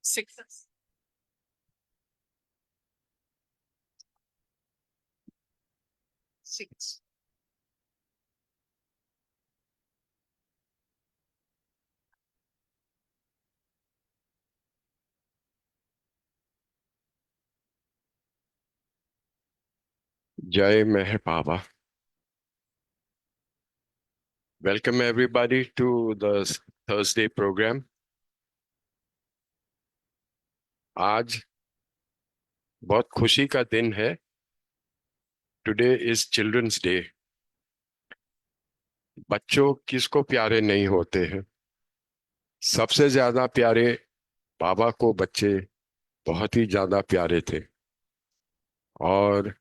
6. Jai Meher Baba. Welcome everybody to the Thursday program. आज बहुत खुशी का दिन है. Today is Children's Day. बच्चों किसको प्यारे नहीं होते हैं. सबसे ज्यादा प्यारे बाबा को बच्चे बहुत ही ज्यादा प्यारे थे. और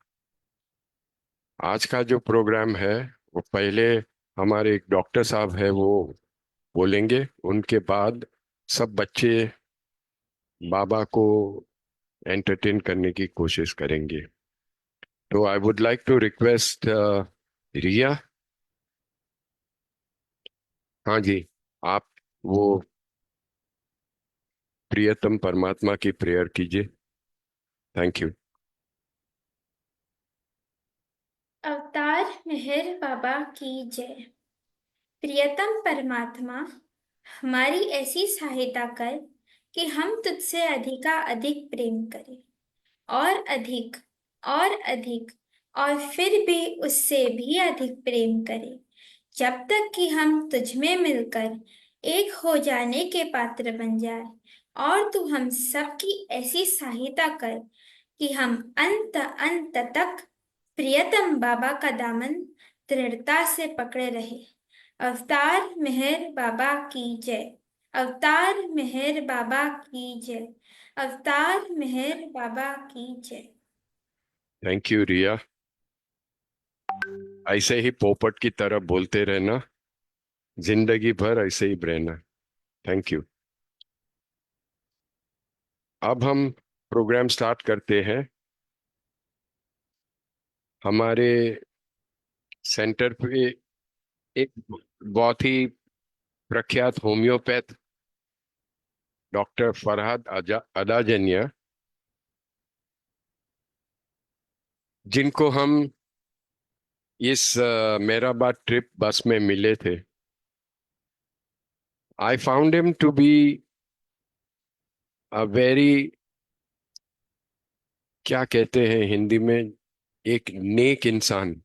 आज का जो प्रोग्राम है वो पहले हमारे एक डॉक्टर साहब है वो बोलेंगे. उनके बाद सब बच्चे बाबा को एंटरटेन करने की कोशिश करेंगे. तो I would like to request Riya. हाँ जी, आप वो प्रियतम परमात्मा की प्रेयर कीजिए. Thank you. अवतार मेहर बाबा की जय। प्रियतम परमात्मा, हमारी ऐसी सहायता कर कि हम तुझसे अधिक प्रेम करें, और अधिक और अधिक, और फिर भी उससे भी अधिक प्रेम करें, जब तक कि हम तुझ में मिलकर एक हो जाने के पात्र बन जाए। और तू हम सबकी ऐसी सहायता कर कि हम अंत अंत तक प्रियतम बाबा का दामन दृढ़ता से पकड़े रहे। अवतार मेहर बाबा की जय। अवतार मेहर बाबा की जय। अवतार मेहर बाबा की जय। थैंक यू रिया. ऐसे ही पोपट की तरह बोलते रहना, जिंदगी भर ऐसे ही रहना. Thank you. अब हम प्रोग्राम स्टार्ट करते हैं. हमारे सेंटर पे एक बहुत ही प्रख्यात होम्योपैथ डॉक्टर फरहाद अदाजनिया, जिनको हम इस मेराबाद ट्रिप बस में मिले थे. I found him to be a very, क्या कहते हैं हिंदी में, एक नेक इंसान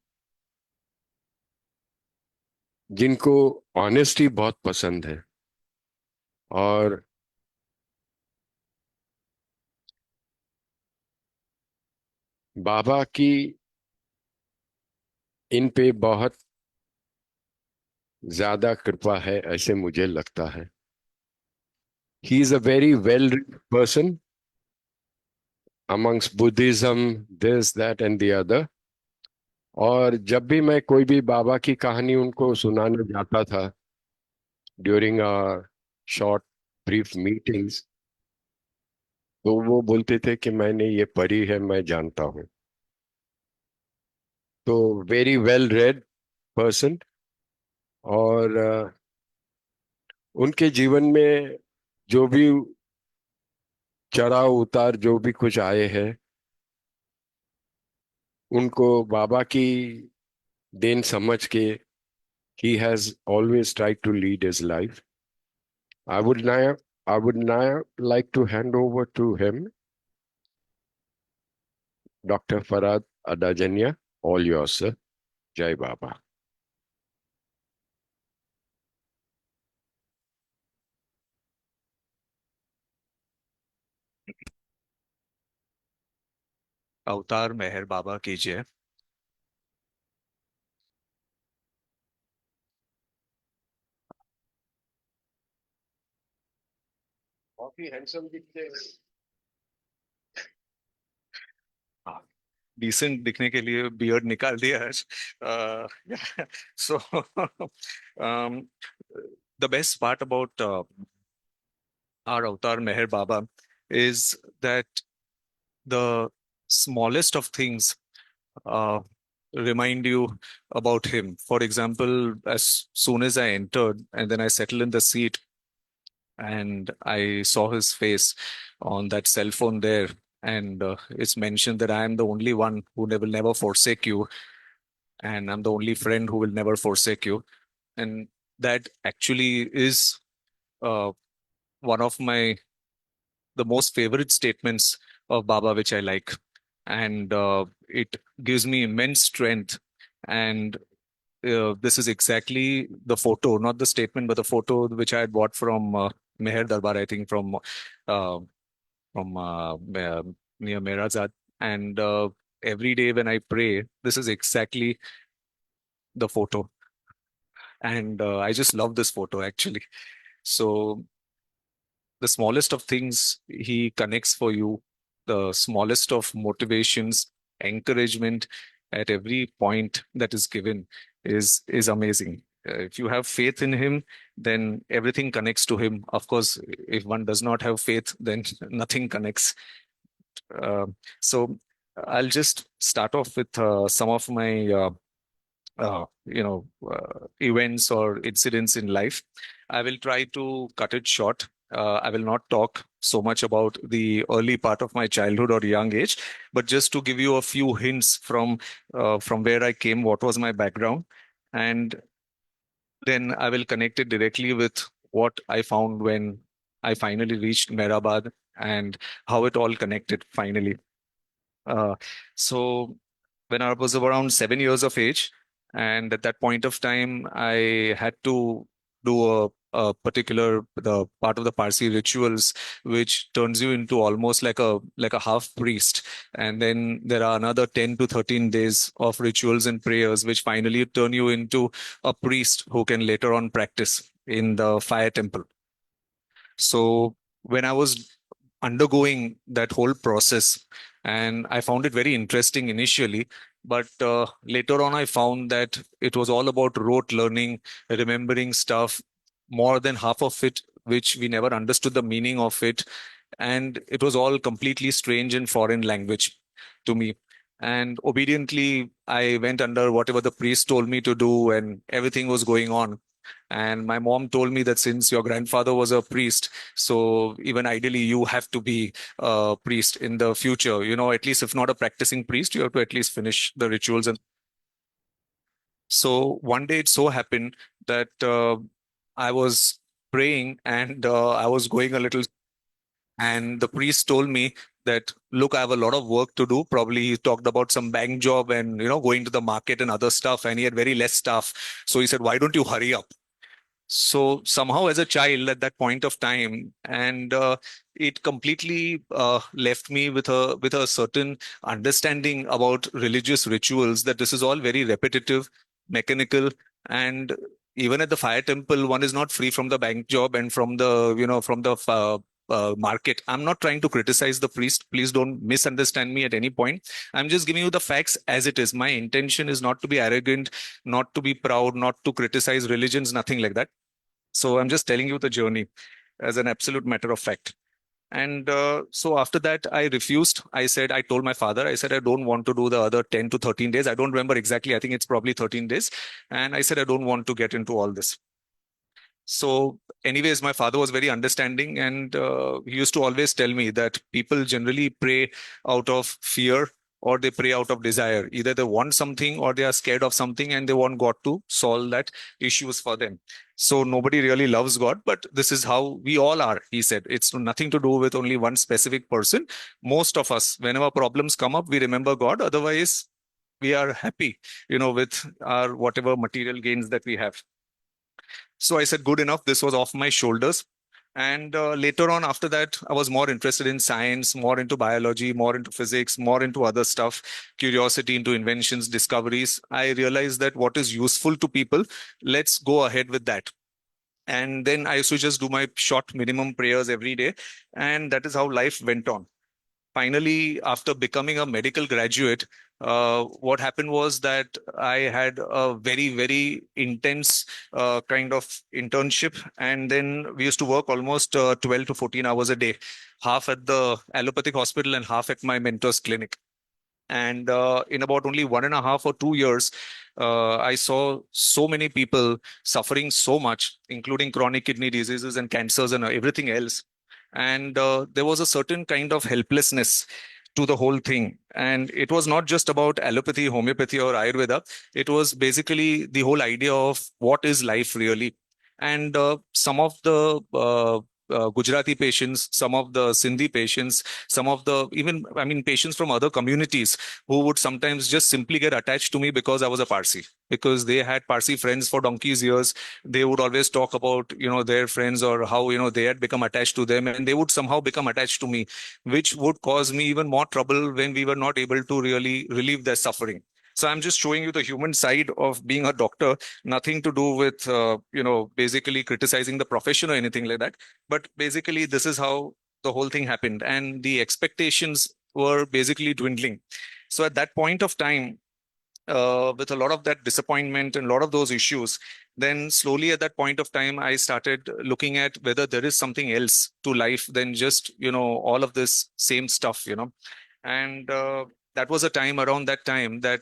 जिनको ऑनेस्टी बहुत पसंद है. और बाबा की इन पे बहुत ज्यादा कृपा है ऐसे मुझे लगता है. He is a very well person amongst Buddhism, this, that and the other. और जब भी मैं कोई भी बाबा की कहानी उनको सुनाने जाता था ड्यूरिंग शॉर्ट ब्रीफ मीटिंग्स, तो वो बोलते थे कि मैंने ये पढ़ी है, मैं जानता हूँ. तो वेरी वेल रेड पर्सन. और उनके जीवन में जो भी चढ़ाव उतार जो भी कुछ आए हैं, उनको बाबा की देन समझ के he has always tried to lead his life. I would now I would now like to hand over to him, Dr. Farhad Adajania. All yours, sir. Jai Baba. अवतार मेहर बाबा कीजिए. काफी हैंडसम दिखते हैं. डिसेंट दिखने के लिए बियर्ड निकाल दिया आज. So the best part about our avatar Meher Baba is that the smallest of things uh, remind you about him. For example, as soon as I entered and then I settled in the seat, and I saw his face on that cell phone there. And it's mentioned that I am the only one who will never forsake you, and I'm the only friend who will never forsake you. And that actually is uh, one of my the most favorite statements of Baba, which I like. And it gives me immense strength. And this is exactly the photo, not the statement, but the photo which I had bought from Meher Darbar, I think uh, from near Merazad. And every day when I pray, this is exactly the photo. And I just love this photo actually. So the smallest of things he connects for you, the smallest of motivations, encouragement at every point that is given is amazing. If you have faith in him, then everything connects to him. Of course, if one does not have faith, then nothing connects. Uh, so I'll just start off with some of my events or incidents in life. I will try to cut it short. I will not talk so much about the early part of my childhood or young age, but just to give you a few hints from where I came, what was my background, and then I will connect it directly with what I found when I finally reached Mehrabad and how it all connected finally. Uh, so when I was around 7 years of age, and at that point of time, I had to do a particular the part of the Parsi rituals, which turns you into almost like a half priest. And then there are another 10 to 13 days of rituals and prayers, which finally turn you into a priest who can later on practice in the fire temple. So when I was undergoing that whole process, and I found it very interesting initially, but later on I found that it was all about rote learning, remembering stuff, more than half of it, which we never understood the meaning of it. And it was all completely strange and foreign language to me. And obediently, I went under whatever the priest told me to do, and everything was going on. And my mom told me that since your grandfather was a priest, so even ideally you have to be a priest in the future. At least if not a practicing priest, you have to at least finish the rituals. And so one day it so happened that I was praying and I was going a little, and the priest told me that, look, I have a lot of work to do. Probably he talked about some bank job and going to the market and other stuff, and he had very less staff. So he said, why don't you hurry up? So somehow as a child at that point of time, and it completely left me with a certain understanding about religious rituals, that this is all very repetitive, mechanical. And even at the fire temple, one is not free from the bank job and from the market. I'm not trying to criticize the priest. Please don't misunderstand me at any point. I'm just giving you the facts as it is. My intention is not to be arrogant, not to be proud, not to criticize religions, nothing like that. So I'm just telling you the journey as an absolute matter of fact. And so after that, I refused. I told my father, I said, I don't want to do the other 10 to 13 days. I don't remember exactly. I think it's probably 13 days. And I said, I don't want to get into all this. So, anyways, my father was very understanding, and he used to always tell me that people generally pray out of fear or they pray out of desire. Either they want something or they are scared of something and they want God to solve that issues for them. So nobody really loves God, but this is how we all are, he said. It's nothing to do with only one specific person. Most of us, whenever problems come up, we remember God. Otherwise, we are happy, with our whatever material gains that we have. So I said, good enough. This was off my shoulders. And later on, after that, I was more interested in science, more into biology, more into physics, more into other stuff, curiosity into inventions, discoveries. I realized that what is useful to people, let's go ahead with that. And then I used to just do my short minimum prayers every day. And that is how life went on. Finally, after becoming a medical graduate, what happened was that I had a very, very intense kind of internship. And then we used to work almost 12 to 14 hours a day, half at the allopathic hospital and half at my mentor's clinic. And in about only 1.5 or 2 years, I saw so many people suffering so much, including chronic kidney diseases and cancers and everything else. And there was a certain kind of helplessness to the whole thing. And it was not just about allopathy, homeopathy, or Ayurveda. It was basically the whole idea of what is life really. And some of the Gujarati patients, some of the Sindhi patients, some of the even, I mean, patients from other communities who would sometimes just simply get attached to me because I was a Parsi, because they had Parsi friends for donkey's years. They would always talk about, their friends or how, they had become attached to them, and they would somehow become attached to me, which would cause me even more trouble when we were not able to really relieve their suffering. So I'm just showing you the human side of being a doctor, nothing to do with, basically criticizing the profession or anything like that. But basically, this is how the whole thing happened. And the expectations were basically dwindling. So at that point of time, with a lot of that disappointment and a lot of those issues, then slowly at that point of time, I started looking at whether there is something else to life than just, all of this same stuff. And that was a time around that time that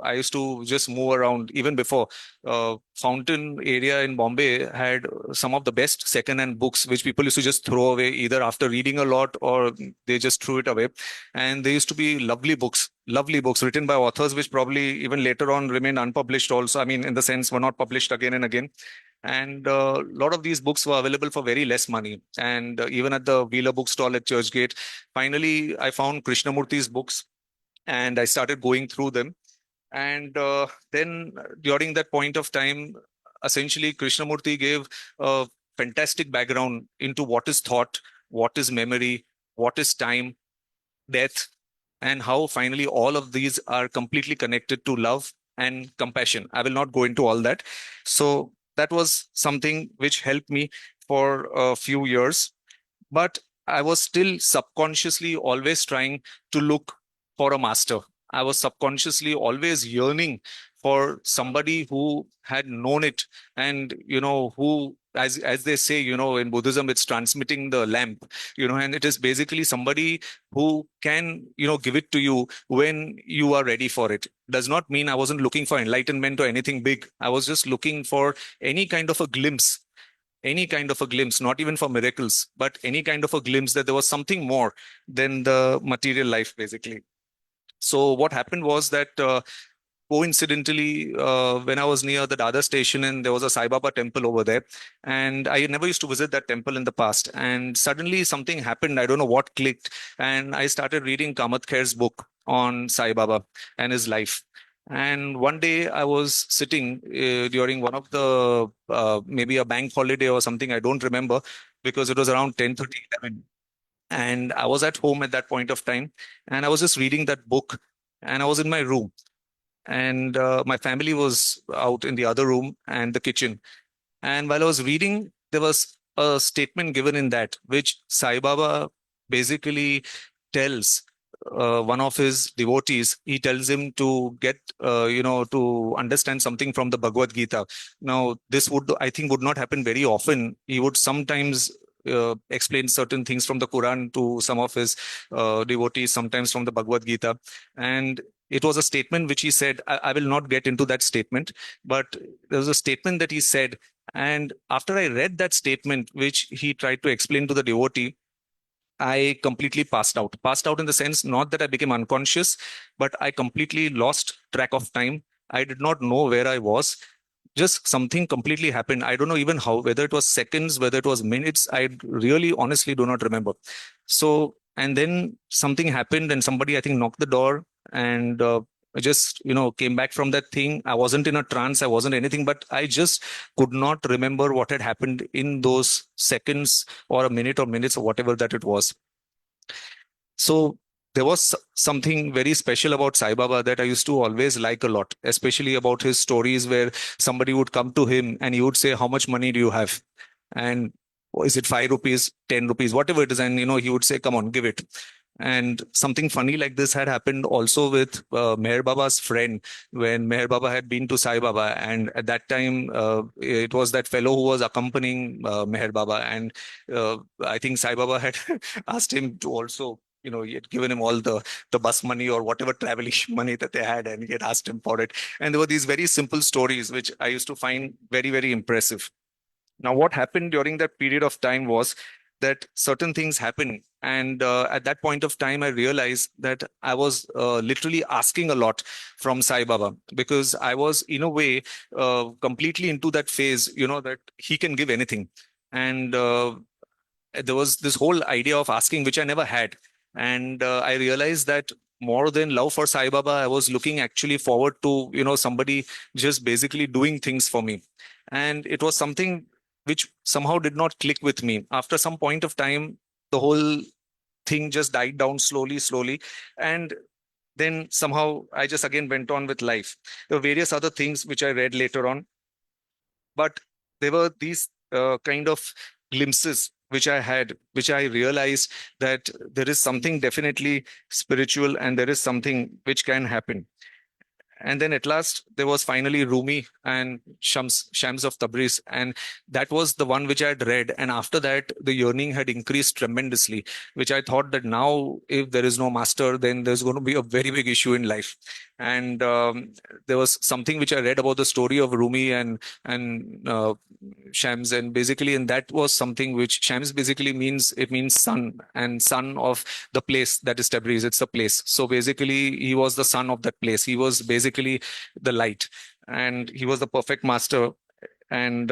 I used to just move around. Even before, Fountain area in Bombay had some of the best second-hand books, which people used to just throw away either after reading a lot or they just threw it away. And they used to be lovely books written by authors which probably even later on remained unpublished also. I mean, in the sense, were not published again and again. And a lot of these books were available for very less money. And even at the Wheeler bookstall at Churchgate, finally, I found Krishnamurti's books and I started going through them. And then during that point of time, essentially, Krishnamurti gave a fantastic background into what is thought, what is memory, what is time, death, and how finally all of these are completely connected to love and compassion. I will not go into all that. So that was something which helped me for a few years. But I was still subconsciously always trying to look for a master. I was subconsciously always yearning for somebody who had known it, and who, as they say, in Buddhism, it's transmitting the lamp, and it is basically somebody who can, give it to you when you are ready for it. Does not mean I wasn't looking for enlightenment or anything big. I was just looking for any kind of a glimpse, not even for miracles, but any kind of a glimpse that there was something more than the material life, basically. So what happened was that coincidentally, when I was near the Dadar station, and there was a Sai Baba temple over there, and I never used to visit that temple in the past. And suddenly something happened. I don't know what clicked, and I started reading Kamath Khair's book on Sai Baba and his life. And one day I was sitting during one of the maybe a bank holiday or something. I don't remember, because it was around 10:30, 11. And I was at home at that point of time, and I was just reading that book, and I was in my room, and my family was out in the other room and the kitchen. And while I was reading, there was a statement given in that which Sai Baba basically tells one of his devotees. He tells him to get, to understand something from the Bhagavad Gita. Now, this would, I think, would not happen very often. He would sometimes explain certain things from the Quran to some of his devotees, sometimes from the Bhagavad Gita. And it was a statement which he said. I will not get into that statement, but there was a statement that he said. And after I read that statement, which he tried to explain to the devotee, I completely passed out. Passed out in the sense, not that I became unconscious, but I completely lost track of time. I did not know where I was. Just something completely happened. I don't know even how, whether it was seconds, whether it was minutes. I really honestly do not remember. So, and then something happened, and somebody, I think, knocked the door, and I just, came back from that thing. I wasn't in a trance. I wasn't anything, but I just could not remember what had happened in those seconds or a minute or minutes or whatever that it was. So there was something very special about Sai Baba that I used to always like a lot, especially about his stories where somebody would come to him and he would say, "How much money do you have?" And is it 5 rupees, 10 rupees, whatever it is? And, he would say, "Come on, give it." And something funny like this had happened also with Meher Baba's friend, when Meher Baba had been to Sai Baba. And at that time, it was that fellow who was accompanying Meher Baba. And I think Sai Baba had asked him to also he had given him all the bus money or whatever travel money that they had, and he had asked him for it. And there were these very simple stories which I used to find very, very impressive. Now, what happened during that period of time was that certain things happened. And at that point of time, I realized that I was literally asking a lot from Sai Baba, because I was, in a way, completely into that phase, that he can give anything. And there was this whole idea of asking, which I never had. And I realized that more than love for Sai Baba, I was looking actually forward to, somebody just basically doing things for me. And it was something which somehow did not click with me. After some point of time, the whole thing just died down slowly, slowly. And then somehow I just again went on with life. There were various other things which I read later on, but there were these kind of glimpses which I had, which I realized that there is something definitely spiritual and there is something which can happen. And then at last there was finally Rumi and Shams of Tabriz, and that was the one which I had read. And after that, the yearning had increased tremendously, which I thought that now, if there is no master, then there's going to be a very big issue in life. And there was something which I read about the story of Rumi and Shams, and basically, and that was something which Shams basically means sun, and sun of the place that is Tabriz. It's a place. So basically, he was the son of that place. He was basically the light, and he was the perfect master. And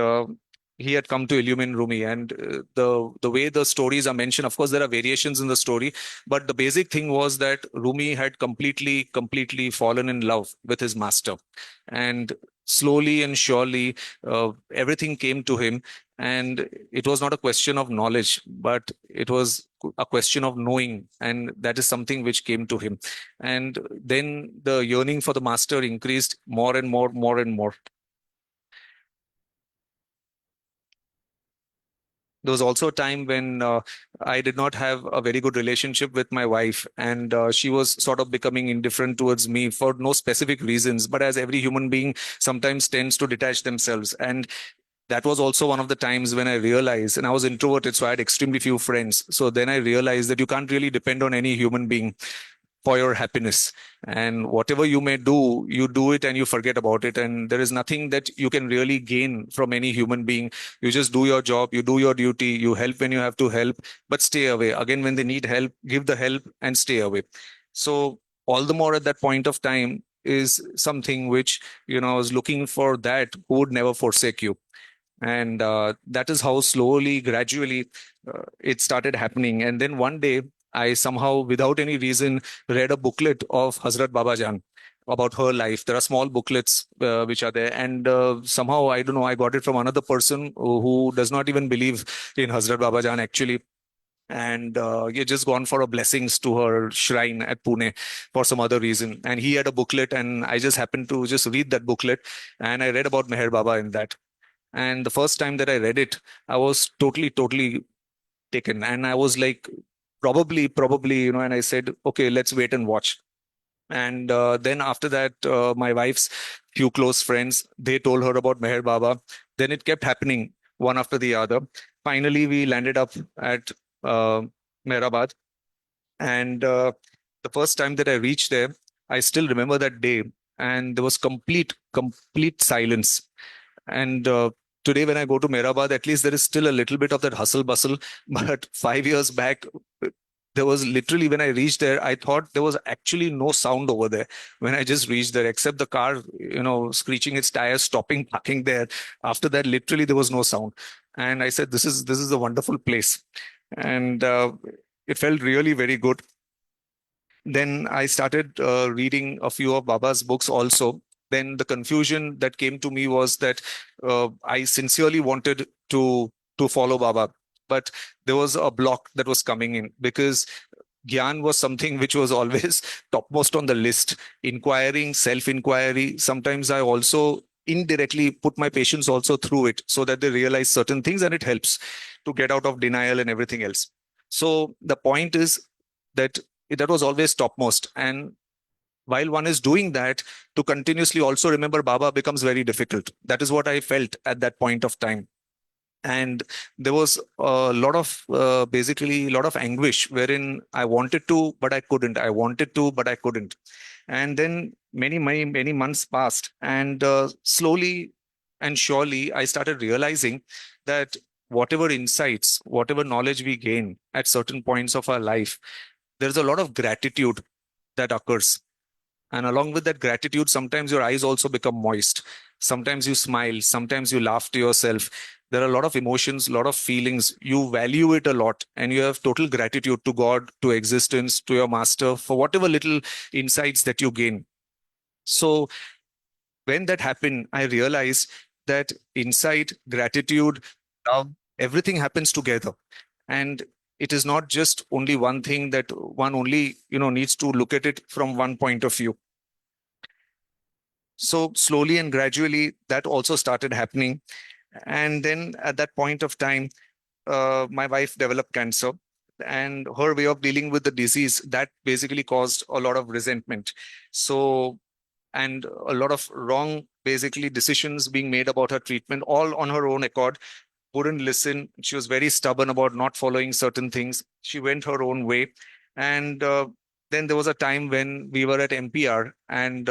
he had come to illumine Rumi. And the way the stories are mentioned, of course, there are variations in the story, but the basic thing was that Rumi had completely fallen in love with his master, and slowly and surely everything came to him. And it was not a question of knowledge, but it was a question of knowing, and that is something which came to him. And then the yearning for the master increased more and more and more. There was also a time when I did not have a very good relationship with my wife, and she was sort of becoming indifferent towards me for no specific reasons. But as every human being sometimes tends to detach themselves, and that was also one of the times when I realized, and I was introverted, so I had extremely few friends. So then I realized that you can't really depend on any human being for your happiness. And whatever you may do, you do it and you forget about it. And there is nothing that you can really gain from any human being. You just do your job, you do your duty, you help when you have to help, but stay away. Again, when they need help, give the help and stay away. So all the more at that point of time is something which, I was looking for that who would never forsake you. And that is how slowly, gradually, it started happening. And then one day, I somehow, without any reason, read a booklet of Hazrat Babajan about her life. There are small booklets which are there, and somehow, I don't know, I got it from another person who does not even believe in Hazrat Babajan actually. And he had just gone for a blessings to her shrine at Pune for some other reason. And he had a booklet, and I just happened to just read that booklet, and I read about Meher Baba in that. And the first time that I read it, I was totally taken. And I was like, probably, and I said, okay, let's wait and watch. And then after that, my wife's few close friends, they told her about Meher Baba. Then it kept happening one after the other. Finally, we landed up at Mehrabad. And the first time that I reached there, I still remember that day. And there was complete silence. And today, when I go to Mehrabad, at least there is still a little bit of that hustle bustle. But 5 years back, there was literally, when I reached there, I thought there was actually no sound over there when I just reached there, except the car, screeching its tires, stopping, parking there. After that, literally, there was no sound. And I said, this is a wonderful place. And it felt really very good. Then I started reading a few of Baba's books also. Then the confusion that came to me was that I sincerely wanted to follow Baba, but there was a block that was coming in, because Gyan was something which was always topmost on the list. Inquiring, self-inquiry. Sometimes I also indirectly put my patients also through it so that they realize certain things, and it helps to get out of denial and everything else. So the point is that that was always topmost. And while one is doing that, to continuously also remember Baba becomes very difficult. That is what I felt at that point of time. And there was a lot of basically a lot of anguish wherein I wanted to but I couldn't, I wanted to but I couldn't. And then many months passed, and slowly and surely I started realizing that whatever insights, whatever knowledge we gain at certain points of our life, there's a lot of gratitude that occurs. And along with that gratitude, sometimes your eyes also become moist. Sometimes you smile, sometimes you laugh to yourself. There are a lot of emotions, a lot of feelings. You value it a lot, and you have total gratitude to God, to existence, to your master for whatever little insights that you gain. So when that happened, I realized that insight, gratitude, love, everything happens together. And it is not just only one thing that one only, needs to look at it from one point of view. So slowly and gradually, that also started happening. And then at that point of time, my wife developed cancer, and her way of dealing with the disease that basically caused a lot of resentment. So, and a lot of wrong, basically, decisions being made about her treatment, all on her own accord. Wouldn't listen. She was very stubborn about not following certain things. She went her own way. And then there was a time when we were at MPR, and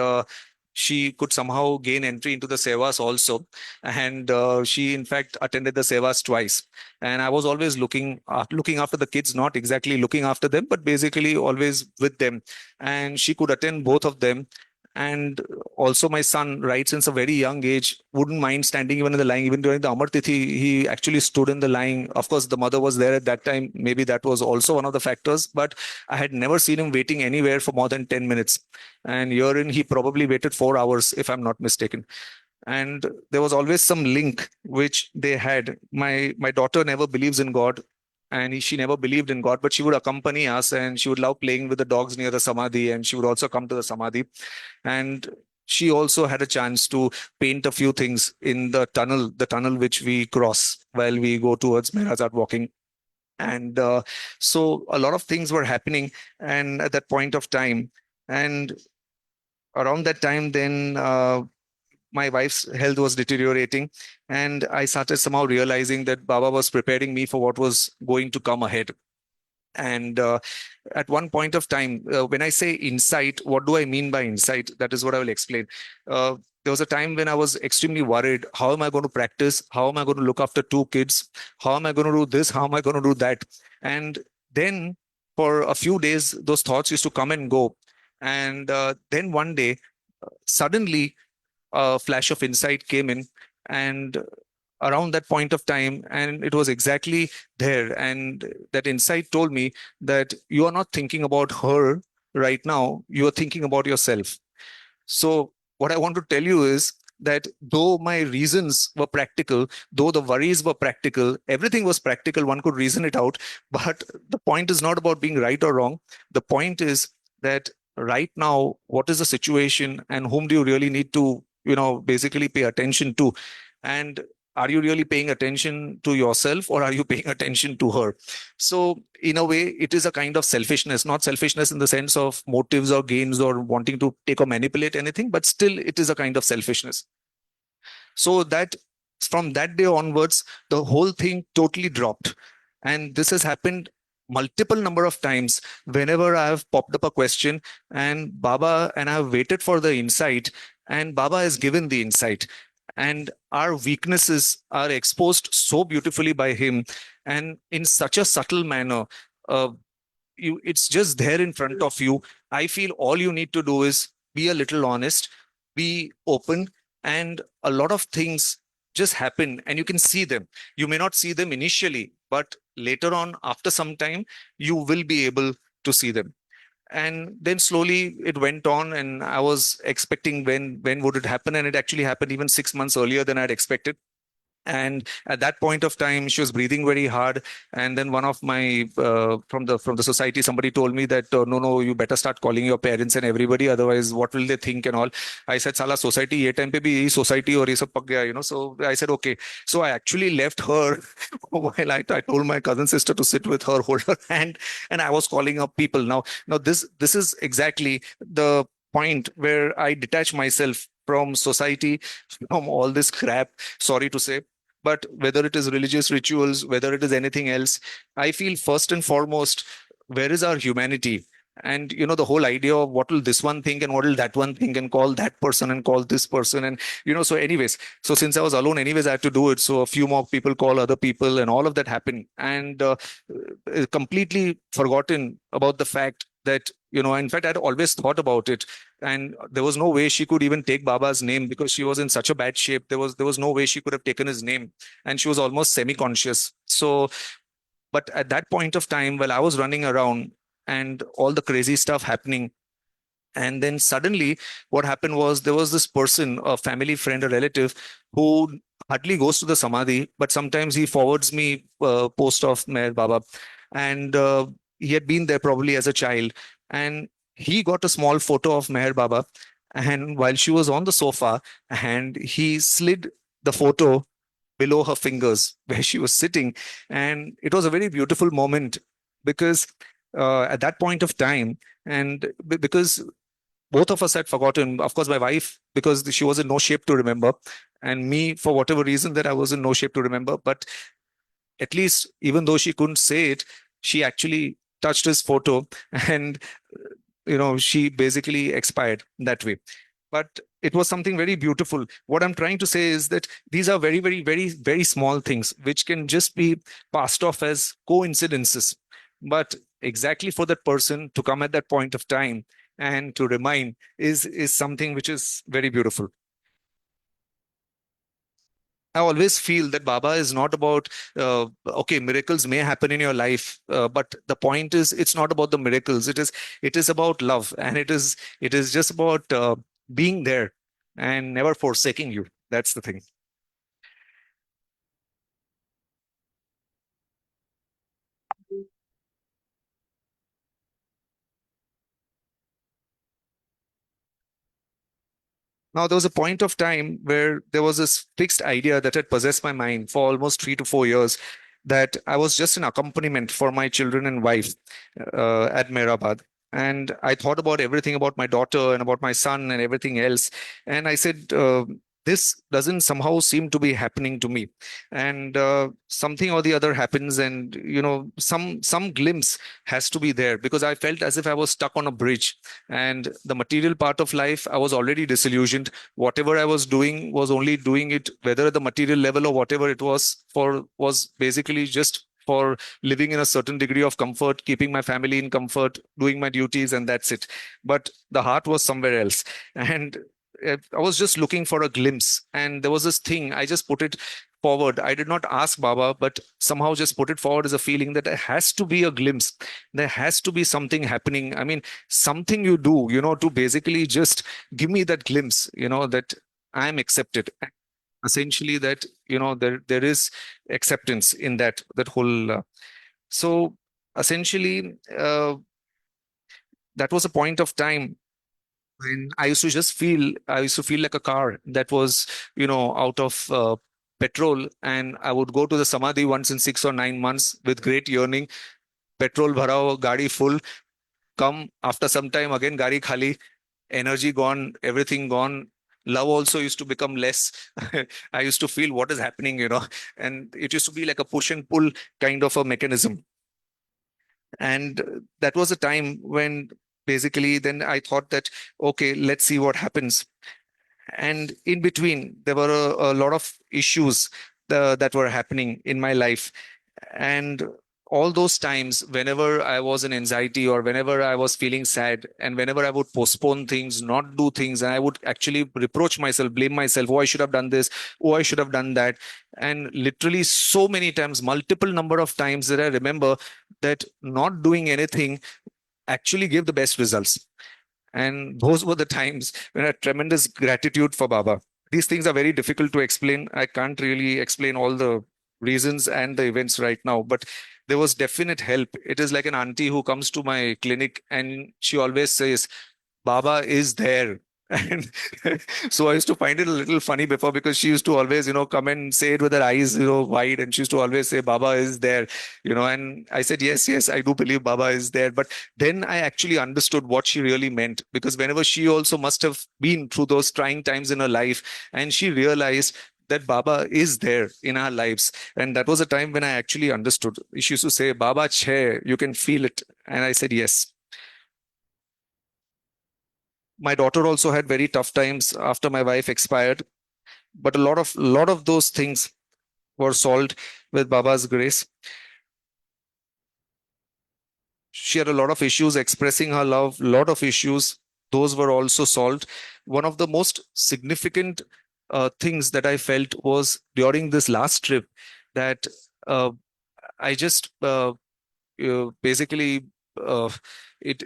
she could somehow gain entry into the Sevas also. And she, in fact, attended the Sevas twice. And I was always looking after the kids, not exactly looking after them, but basically always with them. And she could attend both of them. And also my son, right since a very young age, wouldn't mind standing even in the line. Even during the Amar Tithi, he actually stood in the line. Of course, the mother was there at that time. Maybe that was also one of the factors, but I had never seen him waiting anywhere for more than 10 minutes. And herein, he probably waited 4 hours, if I'm not mistaken. And there was always some link which they had. My daughter never believes in God, and she never believed in God, but she would accompany us, and she would love playing with the dogs near the samadhi, and she would also come to the samadhi. And she also had a chance to paint a few things in the tunnel which we cross while we go towards Mehrazad walking. And so a lot of things were happening, and at that point of time, and around that time, then my wife's health was deteriorating, and I started somehow realizing that Baba was preparing me for what was going to come ahead. And at one point of time, when I say insight, what do I mean by insight? That is what I will explain. There was a time when I was extremely worried. How am I going to practice? How am I going to look after two kids? How am I going to do this? How am I going to do that? And then for a few days, those thoughts used to come and go. And then one day, suddenly, a flash of insight came in. And around that point of time, and it was exactly there, and that insight told me that you are not thinking about her right now, you are thinking about yourself. So what I want to tell you is that though my reasons were practical, though the worries were practical, everything was practical, one could reason it out. But the point is not about being right or wrong. The point is that right now, what is the situation, and whom do you really need to, basically pay attention to? And are you really paying attention to yourself, or are you paying attention to her? So in a way, it is a kind of selfishness, not selfishness in the sense of motives or gains or wanting to take or manipulate anything, but still it is a kind of selfishness. So that from that day onwards, the whole thing totally dropped. And this has happened multiple number of times whenever I have popped up a question, and Baba and I have waited for the insight, and Baba has given the insight. And our weaknesses are exposed so beautifully by him, and in such a subtle manner. It's just there in front of you. I feel all you need to do is be a little honest, be open, and a lot of things just happen, and you can see them. You may not see them initially, but later on, after some time, you will be able to see them. And then slowly it went on, and I was expecting when would it happen, and it actually happened even 6 months earlier than I'd expected. And at that point of time, she was breathing very hard. And then one of my from the society, somebody told me that no, you better start calling your parents and everybody, otherwise what will they think and all. I said, sala society ye time pe bhi yehi society aur ye sab pak gaya, so I said okay. So I actually left her while I told my cousin sister to sit with her, hold her hand, and I was calling up people. Now this is exactly the point where I detach myself from society, from all this crap, sorry to say. But whether it is religious rituals, whether it is anything else, I feel first and foremost, where is our humanity? And the whole idea of what will this one think and what will that one think, and call that person and call this person, and so anyways, so since I was alone anyways, I had to do it. So a few more people call other people, and all of that happened. And completely forgotten about the fact that, in fact, I'd always thought about it. And there was no way she could even take Baba's name, because she was in such a bad shape. There was no way she could have taken his name, and she was almost semi-conscious. So, but at that point of time, while I was running around and all the crazy stuff happening, and then suddenly what happened was, there was this person, a family friend, a relative, who hardly goes to the samadhi, but sometimes he forwards me post of Meher Baba. And he had been there probably as a child, and he got a small photo of Meher Baba, and while she was on the sofa, and he slid the photo below her fingers where she was sitting. And it was a very beautiful moment, because at that point of time, and because both of us had forgotten, of course my wife, because she was in no shape to remember, and me, for whatever reason, that I was in no shape to remember. But at least, even though she couldn't say it, she actually touched his photo, and she basically expired that way. But it was something very beautiful. What I'm trying to say is that these are very, very, very, very small things which can just be passed off as coincidences. But exactly for that person to come at that point of time and to remind is something which is very beautiful. I always feel that Baba is not about, okay, miracles may happen in your life, but the point is, it's not about the miracles. It is about love, and it is just about being there and never forsaking you. That's the thing. Now, there was a point of time where there was this fixed idea that had possessed my mind for almost 3 to 4 years, that I was just an accompaniment for my children and wife at Mehrabad. And I thought about everything, about my daughter and about my son and everything else. And I said, this doesn't somehow seem to be happening to me. And something or the other happens, and some glimpse has to be there, because I felt as if I was stuck on a bridge, and the material part of life, I was already disillusioned. Whatever I was doing was only doing it, whether at the material level or whatever it was basically just for living in a certain degree of comfort, keeping my family in comfort, doing my duties, and that's it. But the heart was somewhere else. And I was just looking for a glimpse, and there was this thing, I just put it forward. I did not ask Baba, but somehow just put it forward as a feeling that there has to be a glimpse. There has to be something happening. I mean, something you do, to basically just give me that glimpse, that I'm accepted. Essentially, that, there is acceptance in that whole. So essentially, that was a point of time when I used to feel like a car that was, out of petrol, and I would go to the Samadhi once in 6 or 9 months with great yearning. Petrol bharao, gadi full. Come after some time again, gadi khali, energy gone, everything gone. Love also used to become less. I used to feel what is happening, and it used to be like a push and pull kind of a mechanism. And that was a time when basically then I thought that, okay, let's see what happens. And in between, there were a lot of issues that were happening in my life. And all those times, whenever I was in anxiety, or whenever I was feeling sad, and whenever I would postpone things, not do things, and I would actually reproach myself, blame myself, oh, I should have done this, oh, I should have done that. And literally so many times, multiple number of times, that I remember that not doing anything actually gave the best results. And those were the times when I had tremendous gratitude for Baba. These things are very difficult to explain. I can't really explain all the reasons and the events right now, but there was definite help. It is like an auntie who comes to my clinic, and she always says, Baba is there. And so I used to find it a little funny before, because she used to always, come and say it with her eyes, wide. And she used to always say, Baba is there, and I said, yes, yes, I do believe Baba is there. But then I actually understood what she really meant, because whenever she also must have been through those trying times in her life, and she realized that Baba is there in our lives. And that was a time when I actually understood. She used to say, Baba Che, you can feel it. And I said, yes. My daughter also had very tough times after my wife expired, but a lot of those things were solved with Baba's grace. She had a lot of issues expressing her love, lot of issues. Those were also solved. One of the most significant things that I felt was during this last trip that uh, I just basically uh, it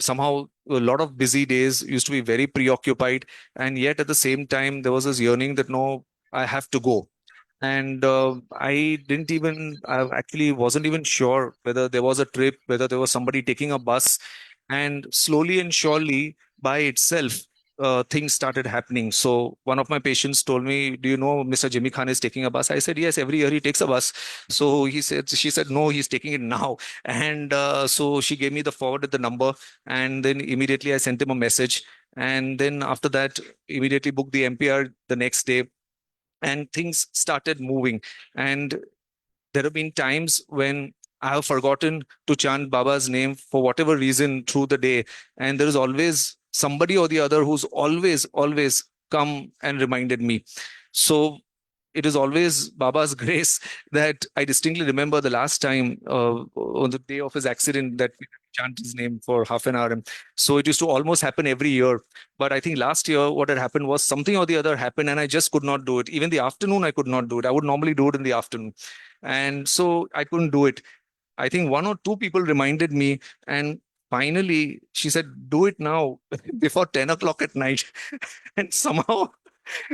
somehow a lot of busy days used to be very preoccupied, and yet at the same time there was this yearning that no, I have to go. And I actually wasn't even sure whether there was a trip, whether there was somebody taking a bus. And slowly and surely, by itself, things started happening. So one of my patients told me, "Do you know Mr. Jimmy Khan is taking a bus?" I said, "Yes, every year he takes a bus." So she said, "No, he's taking it now." And so she gave me the forwarded the number, and then immediately I sent him a message. And then after that, immediately booked the MPR the next day, and things started moving. And there have been times when I have forgotten to chant Baba's name for whatever reason through the day. And there is always somebody or the other who's always come and reminded me. So it is always Baba's grace that I distinctly remember the last time on the day of his accident that we chant his name for half an hour. And so it used to almost happen every year. But I think last year what had happened was something or the other happened and I just could not do it. Even the afternoon, I could not do it. I would normally do it in the afternoon. And so I couldn't do it. I think one or two people reminded me, and finally she said, "Do it now before 10 o'clock at night." And somehow,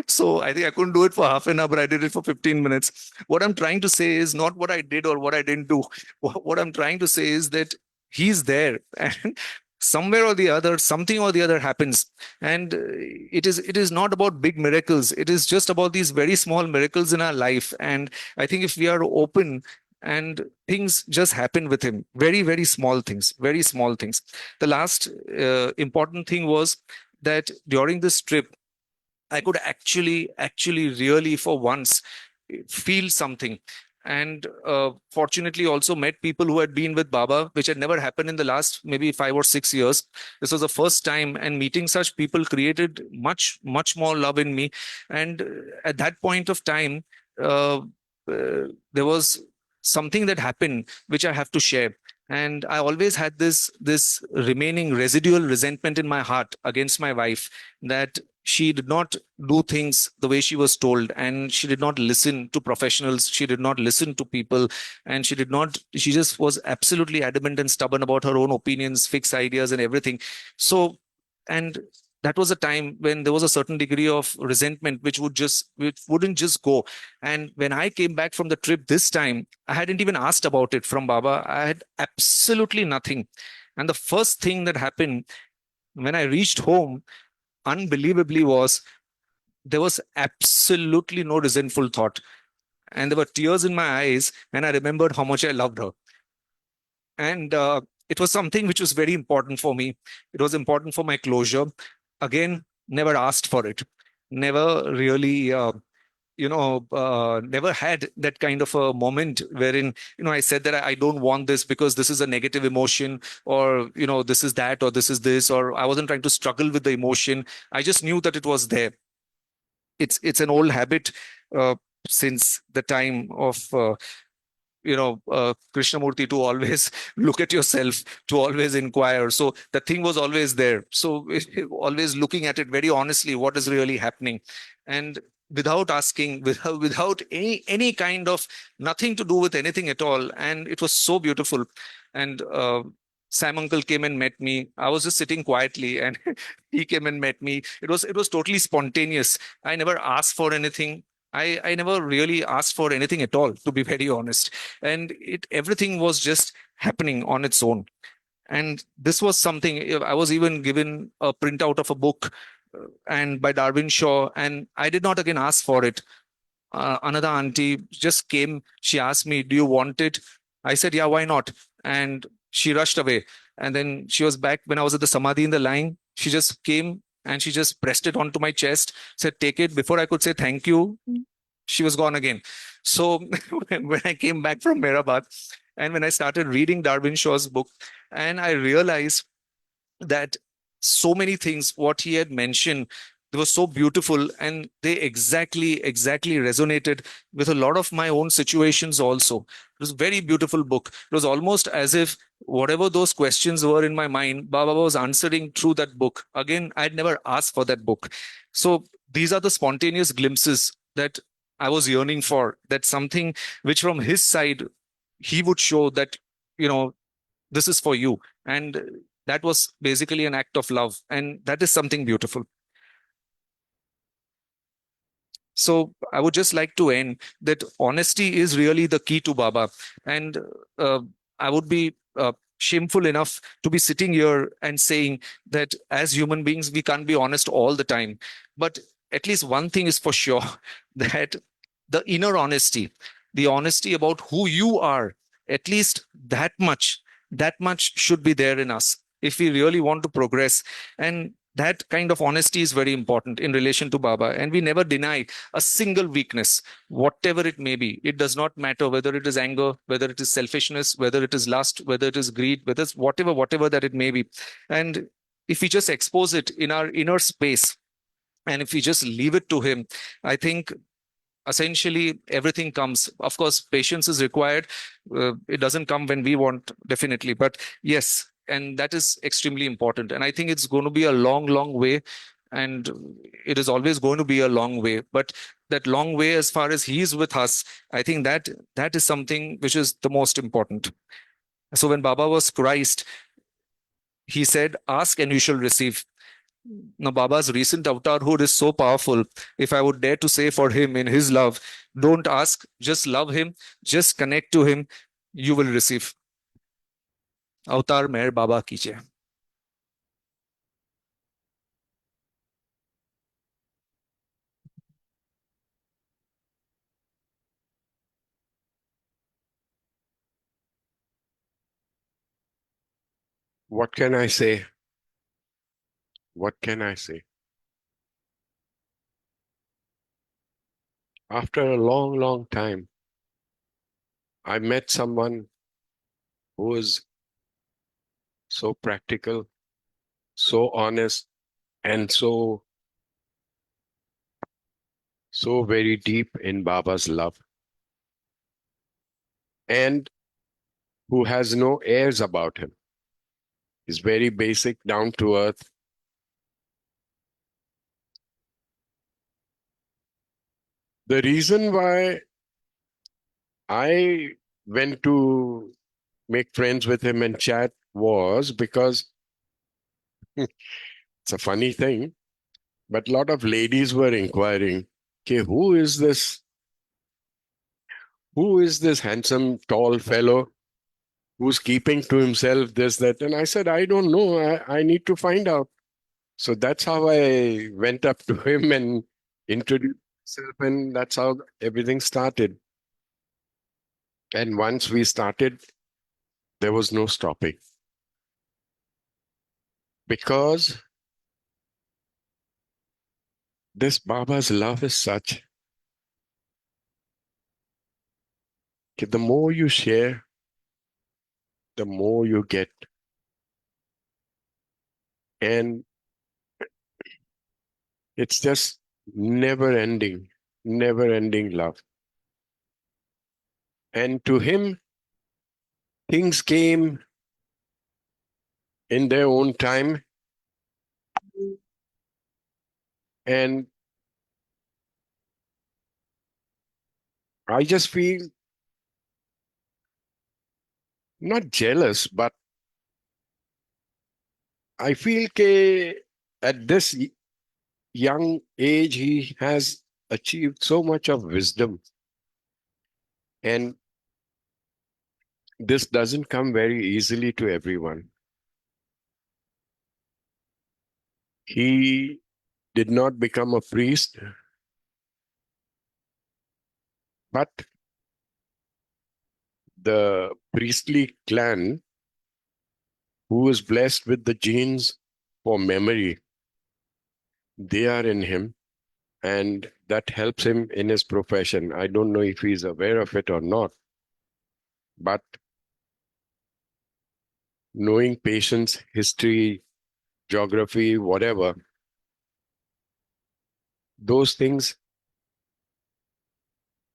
so I think I couldn't do it for half an hour, but I did it for 15 minutes. What I'm trying to say is not what I did or what I didn't do. What I'm trying to say is that he's there, and somewhere or the other, something or the other happens. And it is not about big miracles. It is just about these very small miracles in our life. And I think if we are open, and things just happen with him, very small things, very small things. The last important thing was that during this trip I could actually really for once feel something. And fortunately also met people who had been with Baba, which had never happened in the last maybe 5 or 6 years. This was the first time, and meeting such people created much more love in me. And at that point of time, uh, there was something that happened which I have to share. And I always had this remaining residual resentment in my heart against my wife, that she did not do things the way she was told, and she did not listen to professionals, she did not listen to people, and she just was absolutely adamant and stubborn about her own opinions, fixed ideas and everything. So, and that was a time when there was a certain degree of resentment which wouldn't just go. And when I came back from the trip this time, I hadn't even asked about it from Baba. I had absolutely nothing. And the first thing that happened when I reached home, unbelievably, was there was absolutely no resentful thought. And there were tears in my eyes, and I remembered how much I loved her. And it was something which was very important for me. It was important for my closure. Again, never asked for it. Never really never had that kind of a moment wherein, I said that I don't want this because this is a negative emotion, or, this is that, or this is this, or I wasn't trying to struggle with the emotion. I just knew that it was there. It's an old habit since the time of Krishnamurti, to always look at yourself, to always inquire. So the thing was always there. So always looking at it very honestly, what is really happening, and without asking, without any kind of, nothing to do with anything at all. And it was so beautiful. And Sam uncle came and met me. I was just sitting quietly, and he came and met me. It was totally spontaneous. I never asked for anything. I never really asked for anything at all, to be very honest. And everything was just happening on its own. And this was something, I was even given a printout of a book and by Darwin Shaw, and I did not again ask for it. Another auntie just came. She asked me, "Do you want it?" I said, "Yeah, why not?" And she rushed away. And then she was back when I was at the Samadhi in the line. She just came and she just pressed it onto my chest, said, "Take it." Before I could say thank you, she was gone again. So when I came back from Mehrabad and when I started reading Darwin Shaw's book, and I realized that so many things what he had mentioned, they were so beautiful, and they exactly resonated with a lot of my own situations also. It was a very beautiful book. It was almost as if whatever those questions were in my mind, Baba was answering through that book. Again, I'd never asked for that book. So these are the spontaneous glimpses that I was yearning for, that something which from his side he would show that, you know, this is for you. And that was basically an act of love, and that is something beautiful. So I would just like to end that honesty is really the key to Baba. And uh, I would be shameful enough to be sitting here and saying that as human beings, we can't be honest all the time. But at least one thing is for sure, that the inner honesty, the honesty about who you are, at least that much should be there in us if we really want to progress. And that kind of honesty is very important in relation to Baba. And we never deny a single weakness, whatever it may be. It does not matter whether it is anger, whether it is selfishness, whether it is lust, whether it is greed, whether it's whatever that it may be. And if we just expose it in our inner space, and if we just leave it to him, I think essentially everything comes. Of course, patience is required. It doesn't come when we want, definitely, but yes, and that is extremely important. And I think it's going to be a long way, and it is always going to be a long way. But that long way, as far as he is with us, I think that is something which is the most important. So when Baba was Christ, he said, ask and you shall receive. Now, Baba's recent avatarhood is so powerful. If I would dare to say for him in his love, don't ask, just love him, just connect to him, you will receive. Avatar Meher Baba ki jai. What can I say? What can I say? After a long time, I met someone who is so practical, so honest, and so very deep in Baba's love, and who has no airs about him. He's very basic, down to earth. The reason why I went to make friends with him and chat was because it's a funny thing, but a lot of ladies were inquiring, okay, who is this handsome, tall fellow who's keeping to himself this, that? And I said, I don't know. I need to find out. So that's how I went up to him and introduced myself, and that's how everything started. And once we started, there was no stopping. Because this Baba's love is such that the more you share, the more you get. And it's just never ending love. And to him, things came in their own time. And I just feel not jealous, but I feel that at this young age, he has achieved so much of wisdom. And this doesn't come very easily to everyone. He did not become a priest, but the priestly clan, who is blessed with the genes for memory, they are in him. and that helps him in his profession. I don't know if he's aware of it or not, but knowing patients, history, geography, whatever, those things,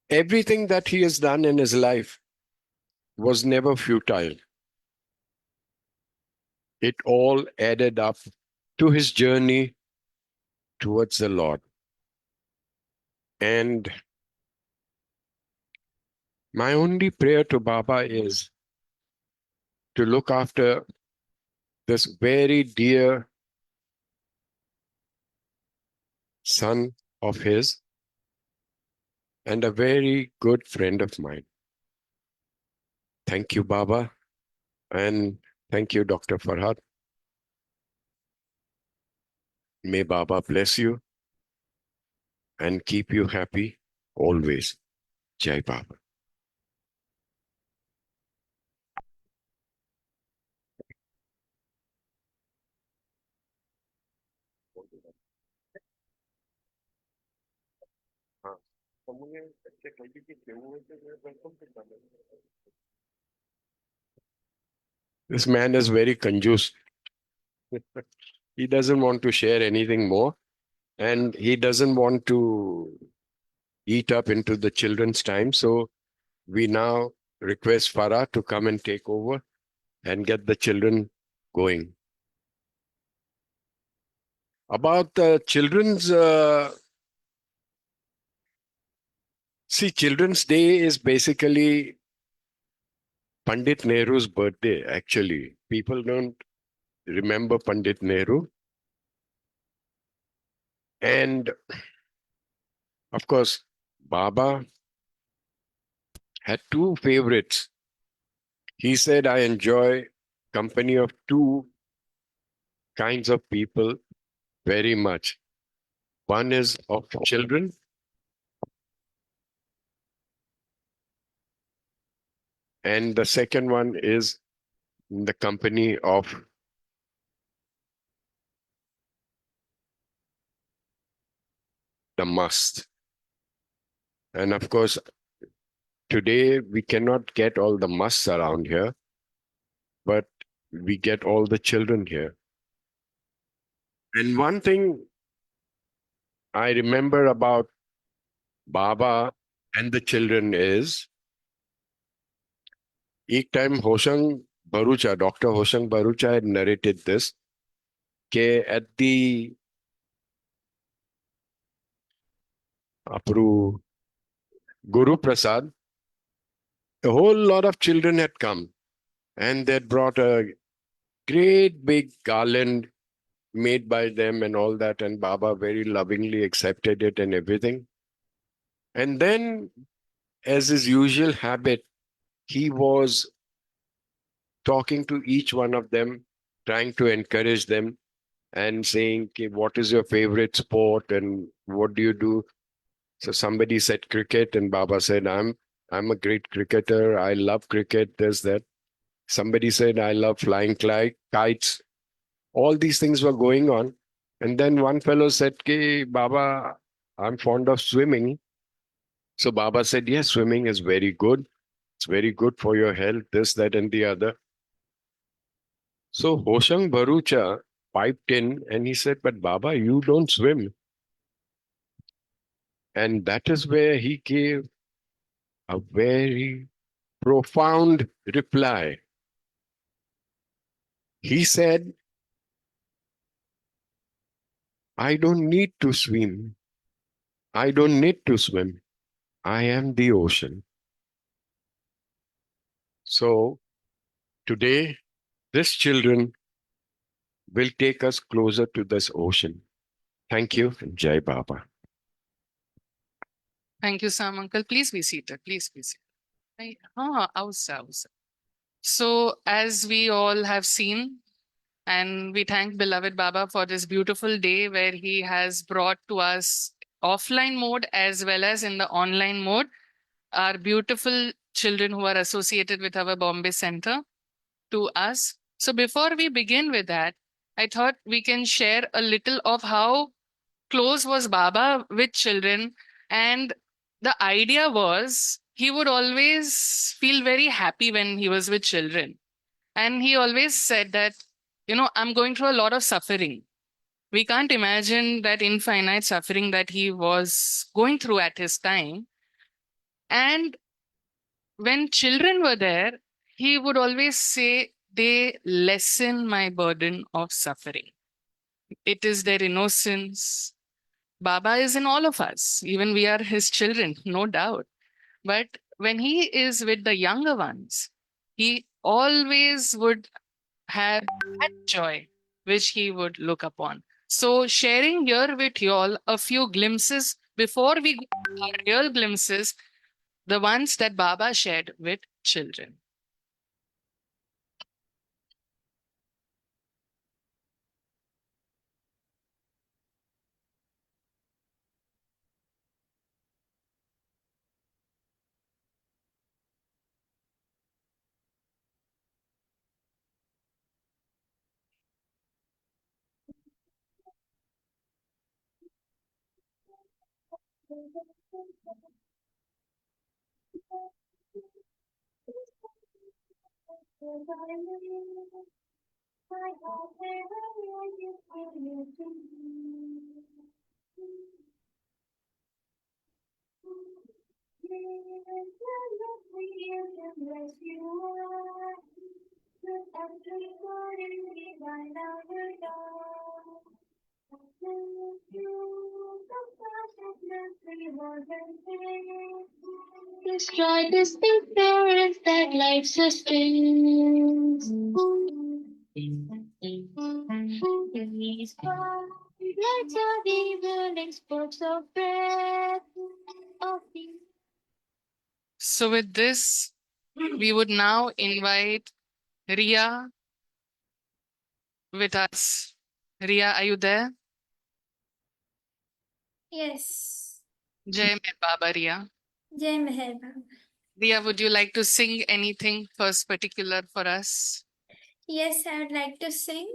everything that he has done in his life was never futile. It all added up to his journey towards the Lord. And my only prayer to Baba is to look after this very dear son of his and a very good friend of mine. Thank you, Baba. And thank you, Dr. Farhad. May Baba bless you and keep you happy always. Jai Baba. This man is very conjuice. He doesn't want to share anything more, and he doesn't want to eat up into the children's time. So we now request Farah to come and take over and get the children going. About the children's, see, Children's Day is basically Pandit Nehru's birthday, actually. People don't remember Pandit Nehru. And of course, Baba had two favorites. He said, I enjoy company of two kinds of people very much. One is of children, and the second one is in the company of the must. And of course, today we cannot get all the musts around here, but we get all the children here. And one thing I remember about Baba and the children is, एक time Hoshang Barucha, Dr. Hoshang Barucha had narrated this, at the Apru Guru Prasad, a whole lot of children had come and they had brought a great big garland made by them and all that, and Baba very lovingly accepted it and everything. And then, as his usual habit, he was talking to each one of them, trying to encourage them and saying, okay, what is your favorite sport and what do you do? So somebody said cricket, and Baba said, I'm a great cricketer. I love cricket, this, that. Somebody said, I love flying kites. All these things were going on. And then one fellow said, okay, Baba, I'm fond of swimming. So Baba said, yes, swimming is very good. It's very good for your health, this, that, and the other. So Hoshang Barucha piped in and he said, but Baba, you don't swim. And that is where he gave a very profound reply. He said, I don't need to swim. I don't need to swim. I am the ocean. So today, these children will take us closer to this ocean. Thank you, and Jai Baba. Thank you, Sam Uncle. Please be seated. Please be seated. So, as we all have seen, and we thank beloved Baba for this beautiful day where he has brought to us offline mode as well as in the online mode our beautiful children who are associated with our Bombay Center to us. So before we begin with that, I thought we can share a little of how close was Baba with children. And the idea was he would always feel very happy when he was with children. And he always said that, I'm going through a lot of suffering. We can't imagine that infinite suffering that he was going through at his time. And when children were there, he would always say, they lessen my burden of suffering. It is their innocence. Baba is in all of us, even we are his children, no doubt. But when he is with the younger ones, he always would have that joy which he would look upon. So, sharing here with you all a few glimpses before we go to our real glimpses, the ones that Baba shared with children. Destroy distinct parents that life sustains. These lights are the burning spokes of breath of the. So, with this, we would now invite Ria with us. Ria, are you there? Yes. Jai Mai Baba Ria. Jai Meher Baba. Ria, would you like to sing anything first particular for us? Yes, I would like to sing,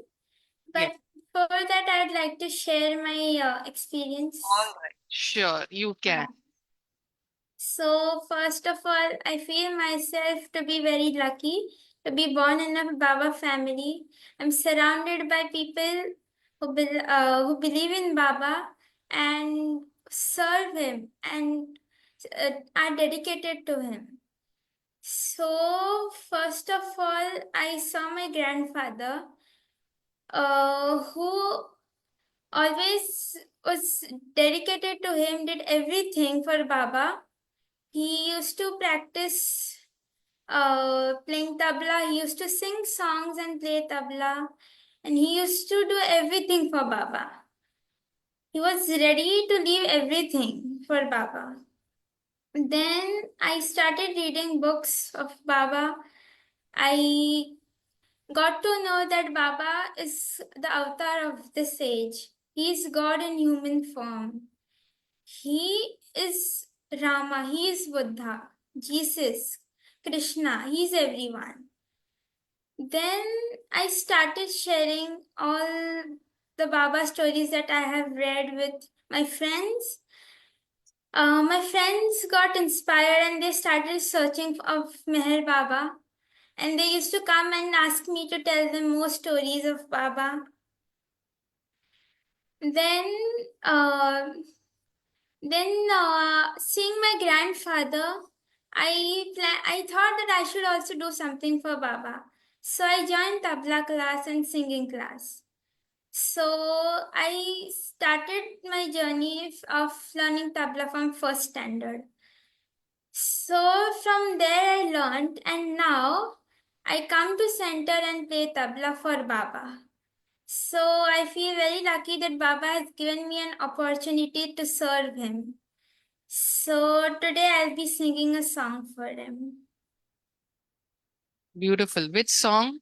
Yeah. but for that, I'd like to share my experience. All right. Sure, you can. So, first of all, I feel myself to be very lucky to be born in a Baba family. I'm surrounded by people who believe in Baba and serve him and are dedicated to him. So, first of all, I saw my grandfather who always was dedicated to him, did everything for Baba. He used to practice playing tabla. He used to sing songs and play tabla. And he used to do everything for Baba. He was ready to leave everything for Baba. Then I started reading books of Baba. I got to know that Baba is the avatar of this age. He is God in human form. He is Rama, he is Buddha, Jesus, Krishna, he is everyone. Then I started sharing all the Baba stories that I have read with my friends. My friends got inspired and they started searching of Meher Baba. And they used to come and ask me to tell them more stories of Baba. Then, uh, seeing my grandfather, I thought that I should also do something for Baba. So I joined tabla class and singing class. So I started my journey of learning tabla from first standard. So from there I learned, and now I come to center and play tabla for Baba. So I feel very lucky that Baba has given me an opportunity to serve him. So today I'll be singing a song for him. Beautiful. Which song?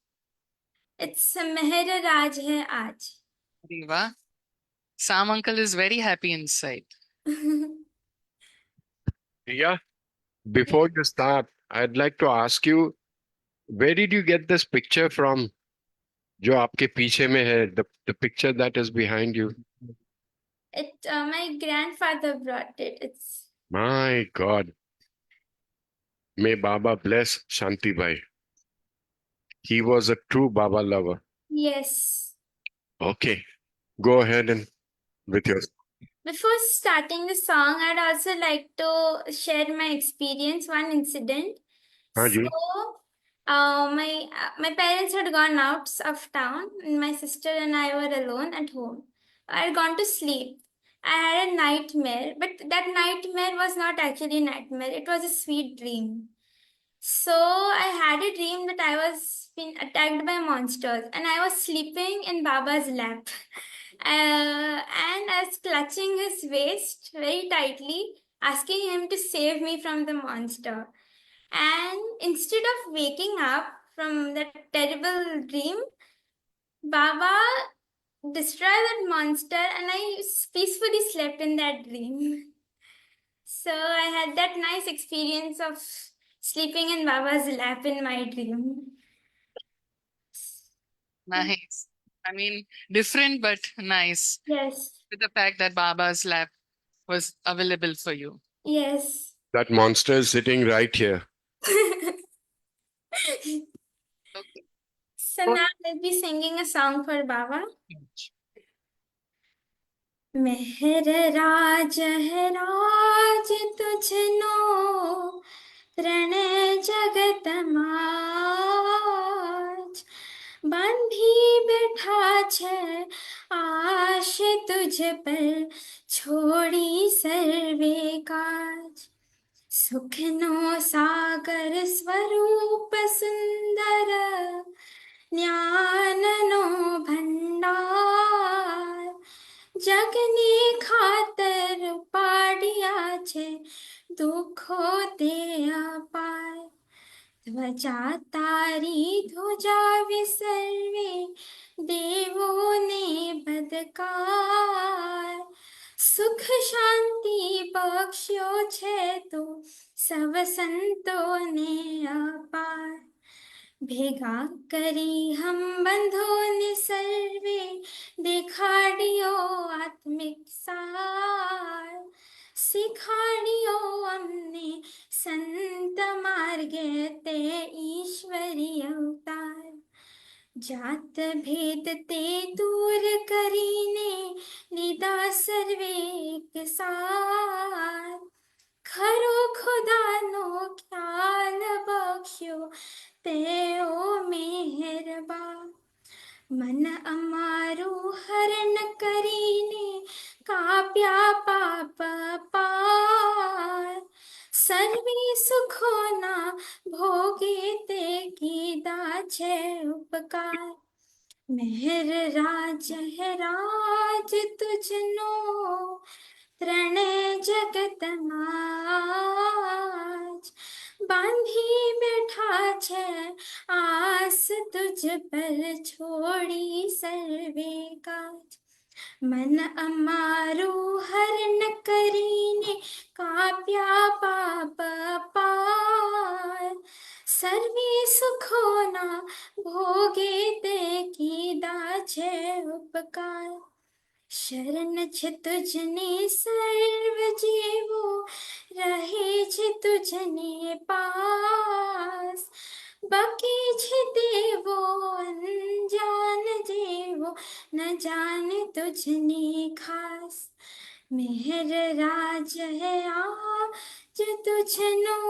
It's Meher Raj Hai Aaj. Diva. Sam uncle is very happy inside. Yeah. Before you start, I'd like to ask you, where did you get this picture from? जो आपके पीछे में है, the picture that is behind you. My grandfather brought it. It's My God. May Baba bless Shanti Bhai. He was a true Baba lover. yes. Okay. Go ahead and with your. Before starting the song, I'd also like to share my experience, one incident. हाँ So, ji. my parents had gone out of town, and my sister and I were alone at home. I had gone to sleep. I had a nightmare, but that nightmare was not actually a nightmare. It was a sweet dream. So I had a dream that I was being attacked by monsters, and I was sleeping in Baba's lap. And I was clutching his waist very tightly, asking him to save me from the monster. And instead of waking up from that terrible dream, Baba destroyed that monster, and I peacefully slept in that dream. So I had that nice experience of sleeping in Baba's lap in my dream. Nice. I mean, different but nice. Yes, With the fact that Baba's lap was available for you. yes. That monster is sitting right here. Okay. So now I'll be singing a song for Baba. मेहर राज है राज तुझनो प्रणय जगत माज बांधी बैठा छे आश तुझ पर छोड़ी सर्वे काज सुखनो सागर स्वरूप सुंदर ज्ञाननो भंडार जगने खातर पाडिया छे दुखो ते अपार ध्वजा तारी ध्वजा विसर्वे देवोने बदकार सुख शांति बख्श्यो छे तो सब संतोने अपार भेगा करी हम बंधोने सर्वे देखाडियो आत्मिक सार सिखाडियो अमने संत मार्गे ते ईश्वरी अवतार जात भेद ते दूर करीने લીધા સર્વે એક સાર ખરો ખુદાનો ખ્યાલ બખ્યો તેઓ મહેરબાન મન અમારું હરણ કરીને કાપ્યા પાપ પાર સર્વે સુખોના ભોગે તે કીધા છે ઉપકાર मेहर राज है राज तुझनो त्रणय जगत माज बांधी बैठा छे आस तुझ पर छोड़ी सर्वे काज मन अमारू हरण करीने काप्या पाप पार सर्वे सुखोना भोगे ते कीधा छे उपकार शरण छे तुझने सर्व जीवो रहे छे तुझने पास बाकी छे देवो अनजान जेवो न जाने तुझने खास मेहर राज है आज तुझनो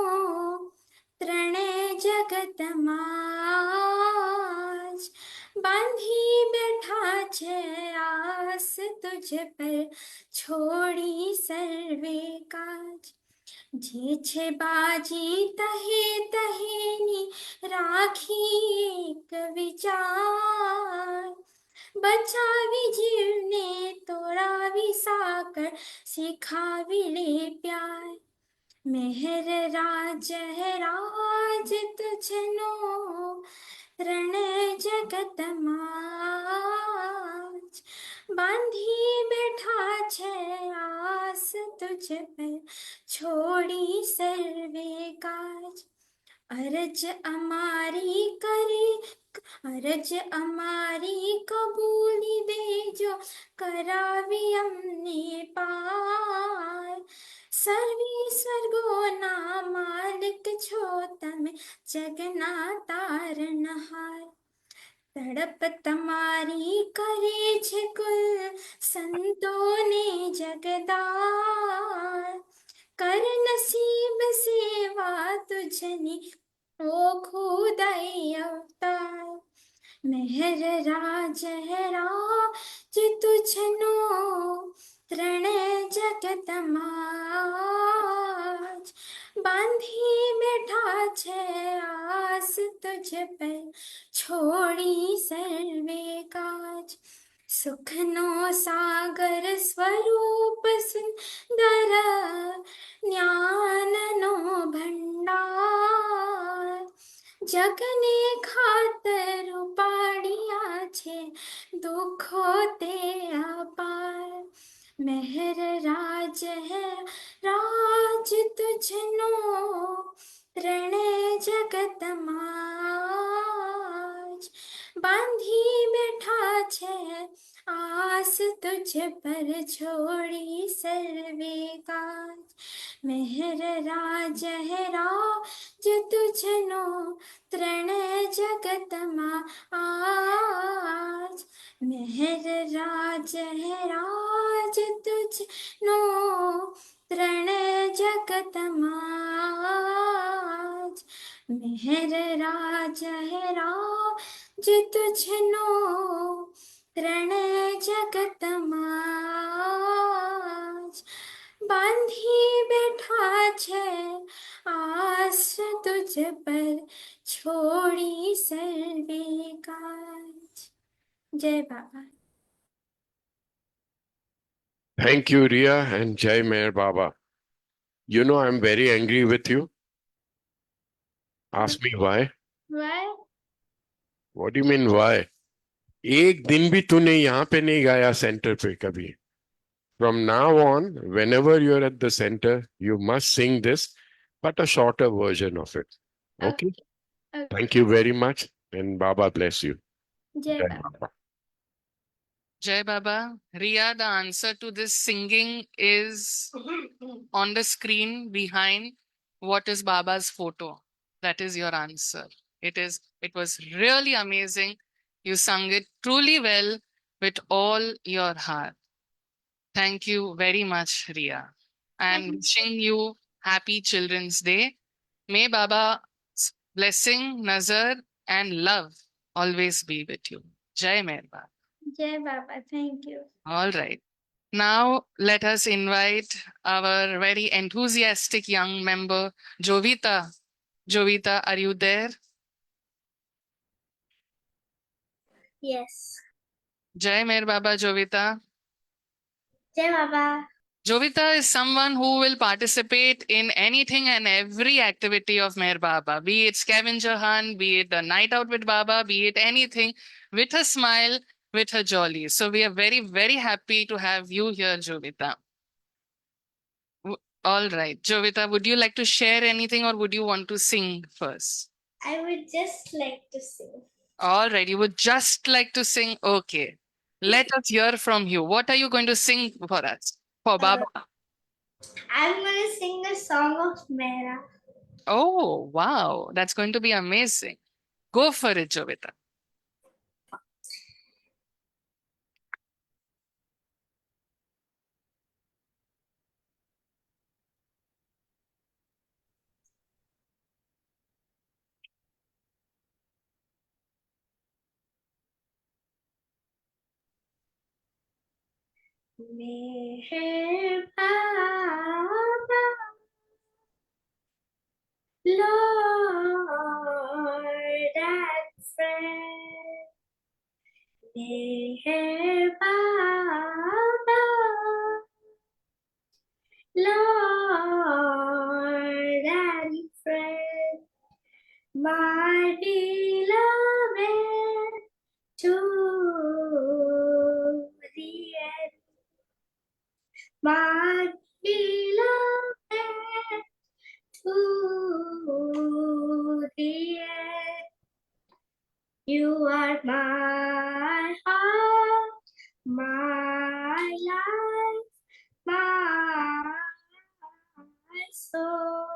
ત્રણે જગત માજ બાંધી બેઠા છે આસ તુજ પર છોડી सर्वे काज જે છે બાજી તહે તહેની રાખી એક વિચાર બચાવી જીવને તોડાવી સાકર શીખાવી લે પ્યાર मेहर राज है राज तुझनो रणय जगत माज बांधी बैठा छे आस तुझ पर छोड़ी सर्वे काज अरज अमारी करे, अरज अमारी कबूली दे जो करावी हमने पार। सर्वेश्वर गो ना मालिक छो तमे जगना तारनहार। तड़प तमारी करे छे कुल संतों ने जगदार। कर नसीब सेवा तुझनी ओ खुदाई अवतार। मेहर राज है राज तुझनो त्रणय जगत माज। बांधी बैठा छे आस तुझ पर छोड़ी सर्वे काज। सुखनो सागर स्वरूप सुंदर ज्ञाननो भंडार। जगने खातर उपाड़िया छे दुखो ते अपार। मेहर राज है राज तुझनो त्रणय जगत माज। बांधी बैठा छे आस तुझ पर छोड़ी सर्वे काज। मेहर राज है राज तुझनो त्रणय जगत माज। मेहर राज है राज तुझनो त्रणय जगत माज। मेहर राज है राज तुझनो त्रणय जगत माज। बांधी बैठा छे आस तुझ पर छोड़ी सर्वे काज। जय बाबा। Thank you, Ria, and Jai Meher Baba. You know, I'm very angry with you. Ask me why. Why? What do you mean, why? एक दिन भी तूने यहाँ पे नहीं गाया सेंटर पे कभी. From now on, whenever you're at the center, you must sing this, but a shorter version of it. Okay? Okay. Thank you very much, and Baba bless you. जय Jai Baba. Baba. Jai Baba. Ria, the answer to this singing is on the screen behind what is Baba's photo. That is your answer. It was really amazing. You sung it truly well with all your heart. Thank you very much, Ria. And wishing you happy Children's Day. May Baba's blessing, nazar, and love always be with you. Jai Mehr Baba. जय बाबा। Thank you. All right. Now let us invite our very enthusiastic young member, Jovita. Jovita, are you there? Yes. Jai Mehr Baba, Jovita. जय बाबा। Jovita is someone who will participate in anything and every activity of Meher Baba, be it scavenger hunt, be it a night out with Baba, be it anything, with a smile, with her jolly. So we are very, very happy to have you here, Jovita. All right. Jovita, would you like to share anything or would you want to sing first? I would just like to sing. All right. You would just like to sing? Okay. Let us hear from you. What are you going to sing for us? For Baba? I'm going to sing a song of Mera. Oh, wow. That's going to be amazing. Go for it, Jovita. Meher Baba, Lord and friend. Meher Baba, Lord and friend. My beloved to the end. My beloved to my heart, my life, my soul.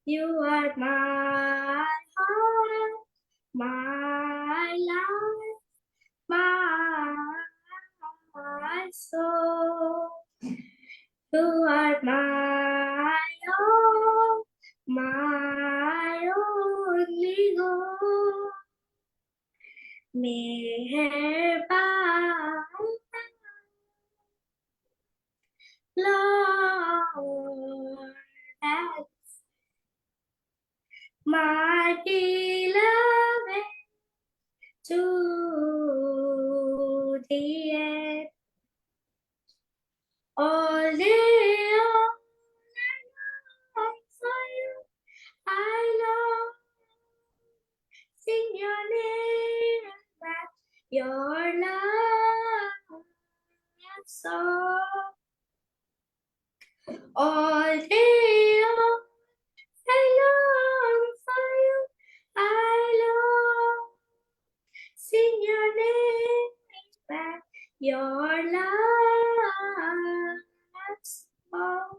You are my heart, my life, my soul. You are my all, my only goal. Meherban Lord, that's my beloved to the end. All day long, for you, I long, sing your name, that your love song. All day long, I long for you, I long, sing your name, that your love song.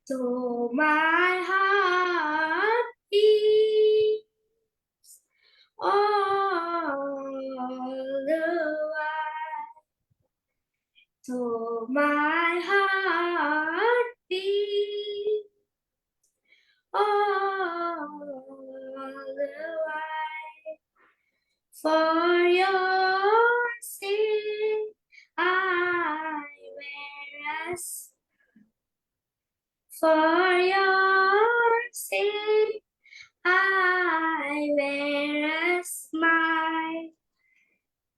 So my heart beats all the while. So my heart beats all the while. For your sake I wear a For your sake I wear a smile.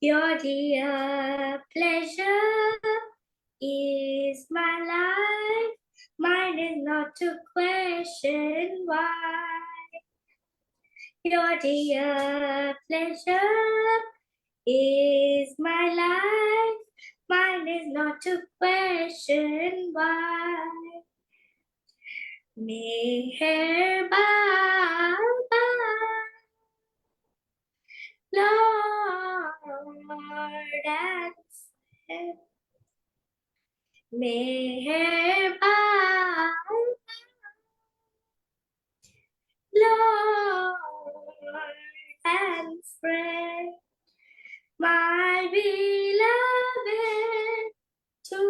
Your dear pleasure is my life. Mine is not to question why. Your dear pleasure is my life. Mine is not to question why. Meherban Lord, accept. Meherban Lord, and friend, my beloved to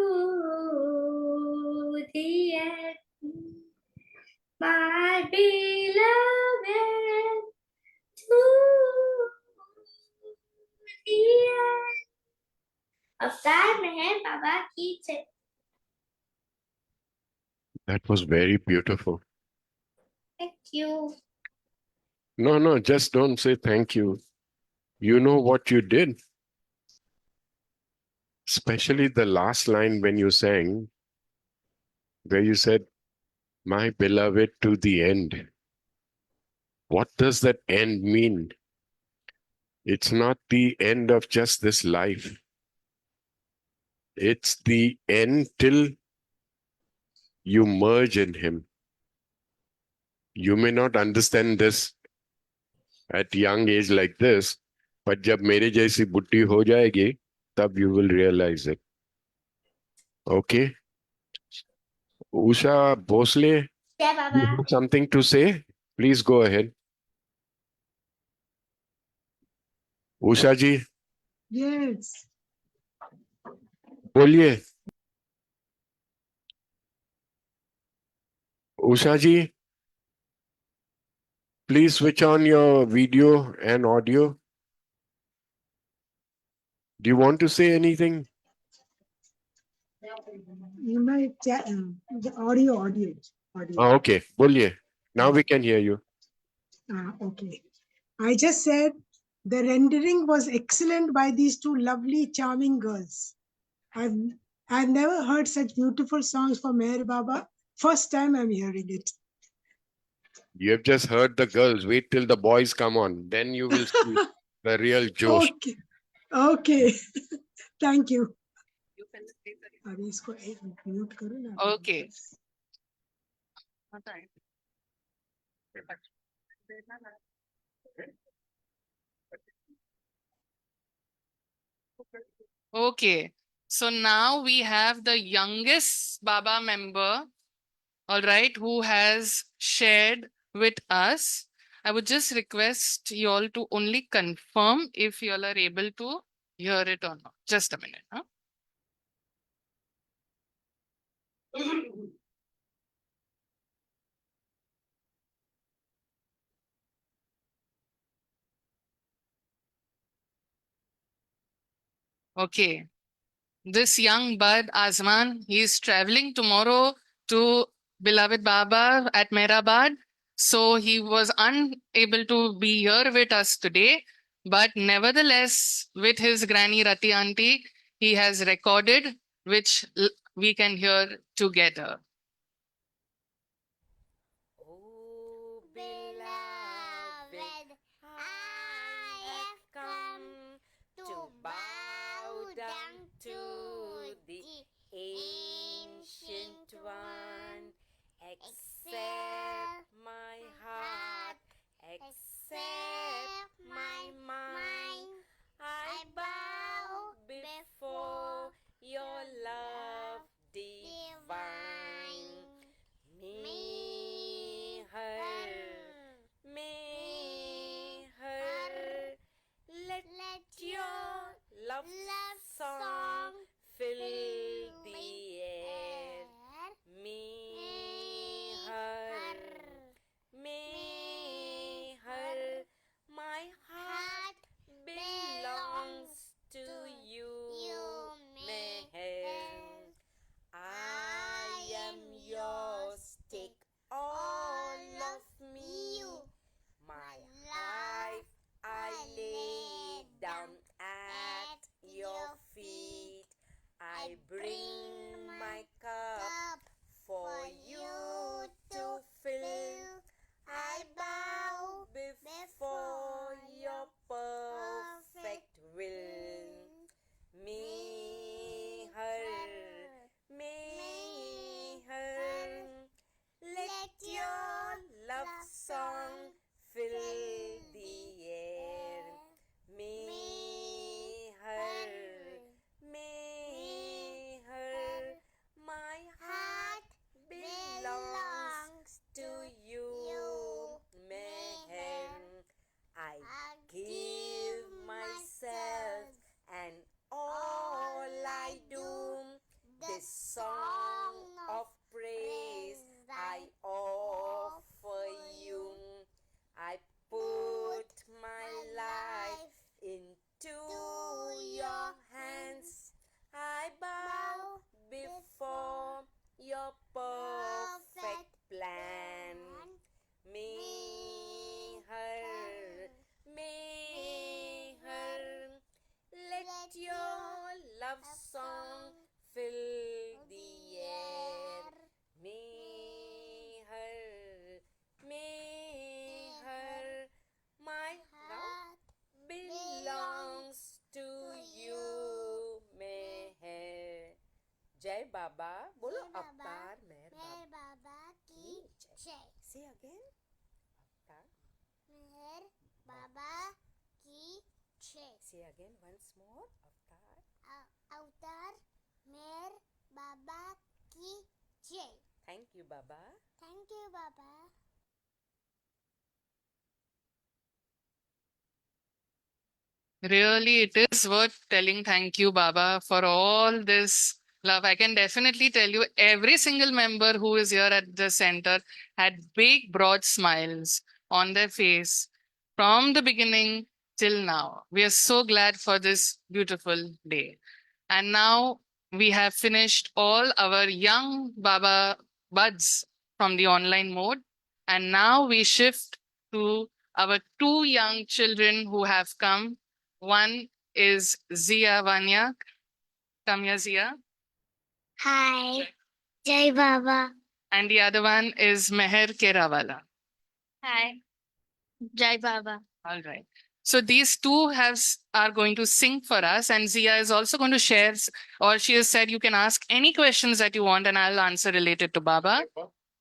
the end. My beloved to the end. अवतार में है बाबा की जय. That was very beautiful. Thank you. No, just don't say thank you. You know what you did? Especially the last line when you sang, where you said, my beloved to the end. What does that end mean? It's not the end of just this life. It's the end till you merge in Him. You may not understand this at young age like this, but जब मेरे जैसी बुद्धि हो जाएगी, तब you will realize it. Okay? Usha Bhosle, जय you Baba. have something to say? Please go ahead. Usha ji, Yes. बोलिए. Usha ji, please switch on your video and audio. Do you want to say anything? You might the audio. Okay, बोलिए. Now we can hear you. Okay. I just said the rendering was excellent by these two lovely, charming girls. I've never heard such beautiful songs from Meher Baba. First time I'm hearing it. You have just heard the girls. Wait till the boys come on. Then you will see the real Josh. Okay. Thank you. अभी इसको एक mute करो ना. Okay. Okay. So now we have the youngest Baba member, all right, who has shared with us. I would just request you all to only confirm if you all are able to hear it or not. Just a minute. Huh? Okay. This young bud, Azman, he is traveling tomorrow to beloved Baba at Mehrabad. So he was unable to be here with us today. But nevertheless, with his granny Rati auntie, he has recorded, which we can hear together. Oh, beloved, I have come to bow down to the ancient one. Accept my heart, accept my mind. I bow before your love divine. Me, her, let your love song fill the air. Me, her, my heart belongs to you, Meher. I am yours, take all of me. My life I lay down at your feet. I bring my cup for you to fill. I bow before your perfect will. Me, her, let your love song fill the air. Me, her, my heart belongs to you, Meher. I give myself and all I do. This song of praise I offer you. I put my life into your hands. I bow before your perfect plan. Me, her, let your love song fill the air. Me, her, my heart belongs to you, Meher. Jai Baba, bolo Avtar Meher Baba ki jai. Say again. Avtar Meher Baba ki jai. Say again once more. Avtar. Avtar Meher Baba ki jai. Thank you, Baba. Thank you, Baba. Really, it is worth telling thank you, Baba, for all this love. I can definitely tell you, every single member who is here at the center had big, broad smiles on their face from the beginning till now. We are so glad for this beautiful day. And now we have finished all our young Baba buds from the online mode. And now we shift to our two young children who have come. One is Zia Vanya. Come here, Zia. Hi. Jai Baba. And the other one is Meher Kerawala. Hi. Jai Baba. All right. So these two are going to sing for us, and Zia is also going to share, or she has said you can ask any questions that you want, and I'll answer related to Baba.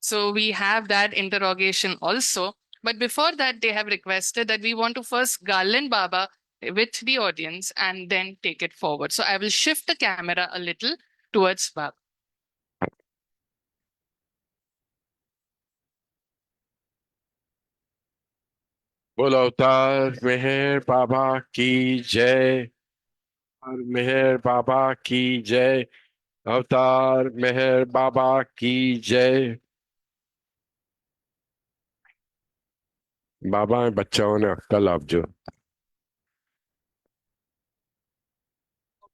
So we have that interrogation also. But before that, they have requested that we want to first garland Baba with the audience and then take it forward. So I will shift the camera a little towards Baba. बोलो अवतार मेहर बाबा की जय। और मेहर बाबा की जय। अवतार मेहर बाबा की जय। बाबा बच्चों ने अक्कल आप जो।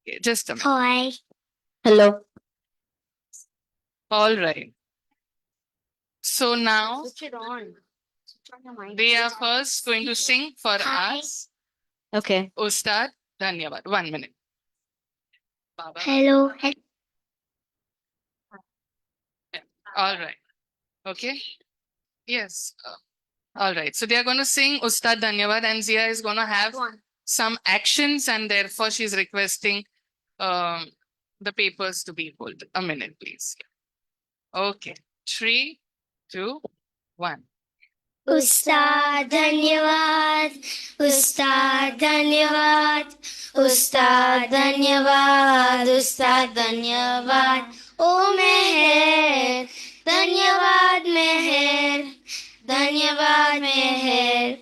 Okay, just a minute. Hi. Hello. All right. So now Switch it on. Switch on your mic. they are first going to sing for Hi. us. Okay. Ustad Dhanyavad. 1 minute. Baba. Hello. All right. Okay. Yes. All right. So they are going to sing Ustad Dhanyavad, and Zia is going to have some actions, and therefore she's requesting the papers to be pulled. A minute, please. Okay. 3, 2, 1. उस्ताद धन्यवाद उस्ताद धन्यवाद उस्ताद धन्यवाद उस्ताद धन्यवाद ओ मेहर धन्यवाद मेहर धन्यवाद मेहर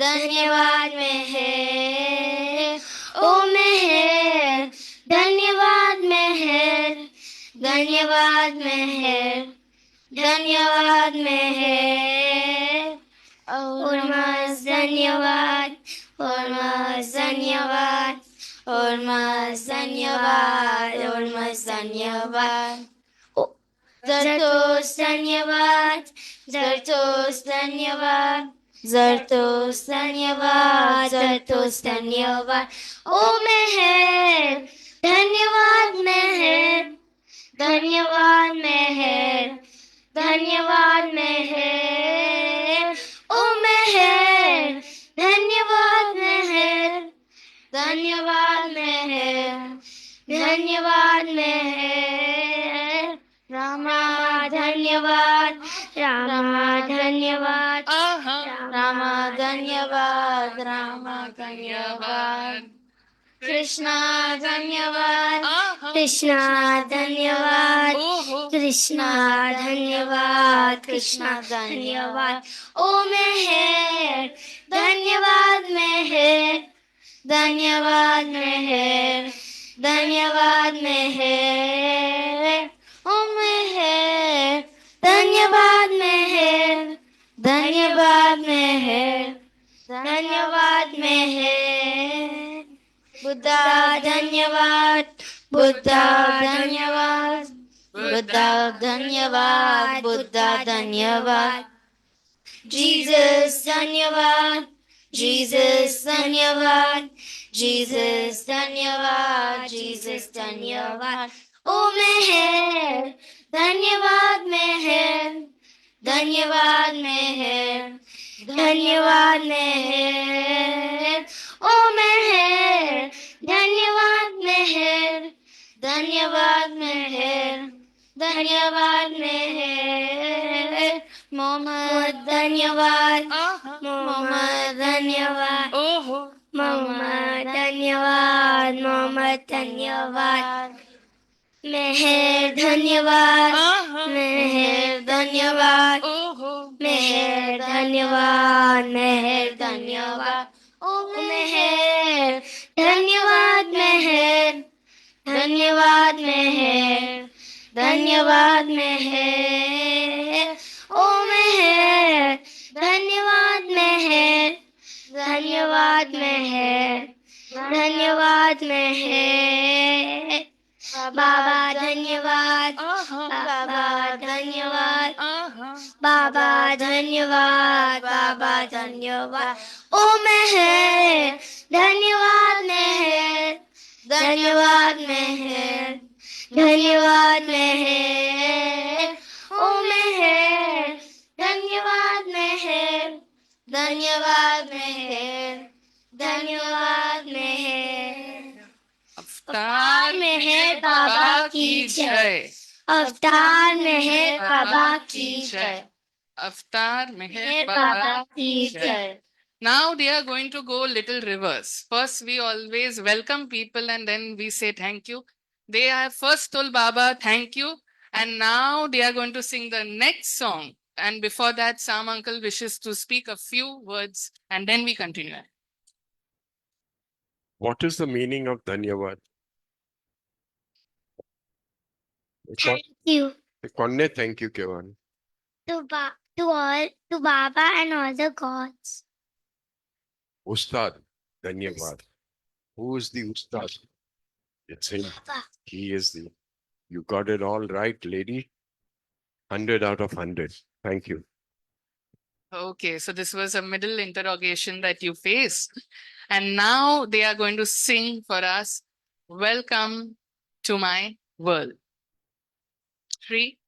धन्यवाद मेहर ओ मेहर धन्यवाद मेहर धन्यवाद मेहर धन्यवाद मेहर और मस्त धन्यवाद और मस्त धन्यवाद और मस्त धन्यवाद और मस्त धन्यवाद जरदोस्त धन्यवाद जरदोस्त धन्यवाद जरदोस्त धन्यवाद जरदोस्त धन्यवाद ओ मेहर धन्यवाद मेहर धन्यवाद मेहर धन्यवाद मेहर ओ मेहर धन्यवाद मेहर धन्यवाद मेहर धन्यवाद मेहर रामा धन्यवाद रामा धन्यवाद रामा धन्यवाद रामा धन्यवाद कृष्णा धन्यवाद कृष्णा धन्यवाद कृष्णा धन्यवाद कृष्णा धन्यवाद ओ मेहर धन्यवाद मेहर धन्यवाद मेहर धन्यवाद मेहर ओ मेहर धन्यवाद मेहर धन्यवाद मेहर धन्यवाद मेहर बुद्धा धन्यवाद बुद्धा धन्यवाद बुद्धा धन्यवाद बुद्धा धन्यवाद जीसस धन्यवाद जीसस धन्यवाद जीसस धन्यवाद जीसस धन्यवाद ओ मेहर धन्यवाद मेहर धन्यवाद मेहर धन्यवाद मेहर ओ मेहर धन्यवाद मेहर धन्यवाद मेहर धन्यवाद मेहर मोहम्मद धन्यवाद मोहम्मद धन्यवाद मोहम्मद धन्यवाद मोहम्मद धन्यवाद मेहर धन्यवाद मेहर धन्यवाद मेहर धन्यवाद मेहर धन्यवाद ओ मेहर धन्यवाद मेहर धन्यवाद मेहर धन्यवाद मेहर ओ मेहर धन्यवाद मेहर धन्यवाद मेहर धन्यवाद मेहर बाबा धन्यवाद बाबा धन्यवाद बाबा धन्यवाद बाबा धन्यवाद ओ मेहर धन्यवाद मेहर धन्यवाद मेहर धन्यवाद मेहर ओ मेहर धन्यवाद मेहर धन्यवाद मेहर धन्यवाद मेहर अवतार मेहर बाबा की जय अवतार मेहर बाबा की जय अवतार मेहर मेहर बाबा की जय Now they are going to go little reverse. First, we always welcome people and then we say thank you. They have first told Baba thank you, and now they are going to sing the next song. And before that, Sam uncle wishes to speak a few words and then we continue. What is the meaning of Dhanyavad? Thank you कौन thank you केवल? to Baba and all the gods. Ustad, Dhanyavad. Who is the Ustad? It's him. Baba. He is the. You got it all right, lady. 100 out of 100. Thank you. Okay, so this was a middle interrogation that you faced. And now they are going to sing for us, Welcome to My World. 3.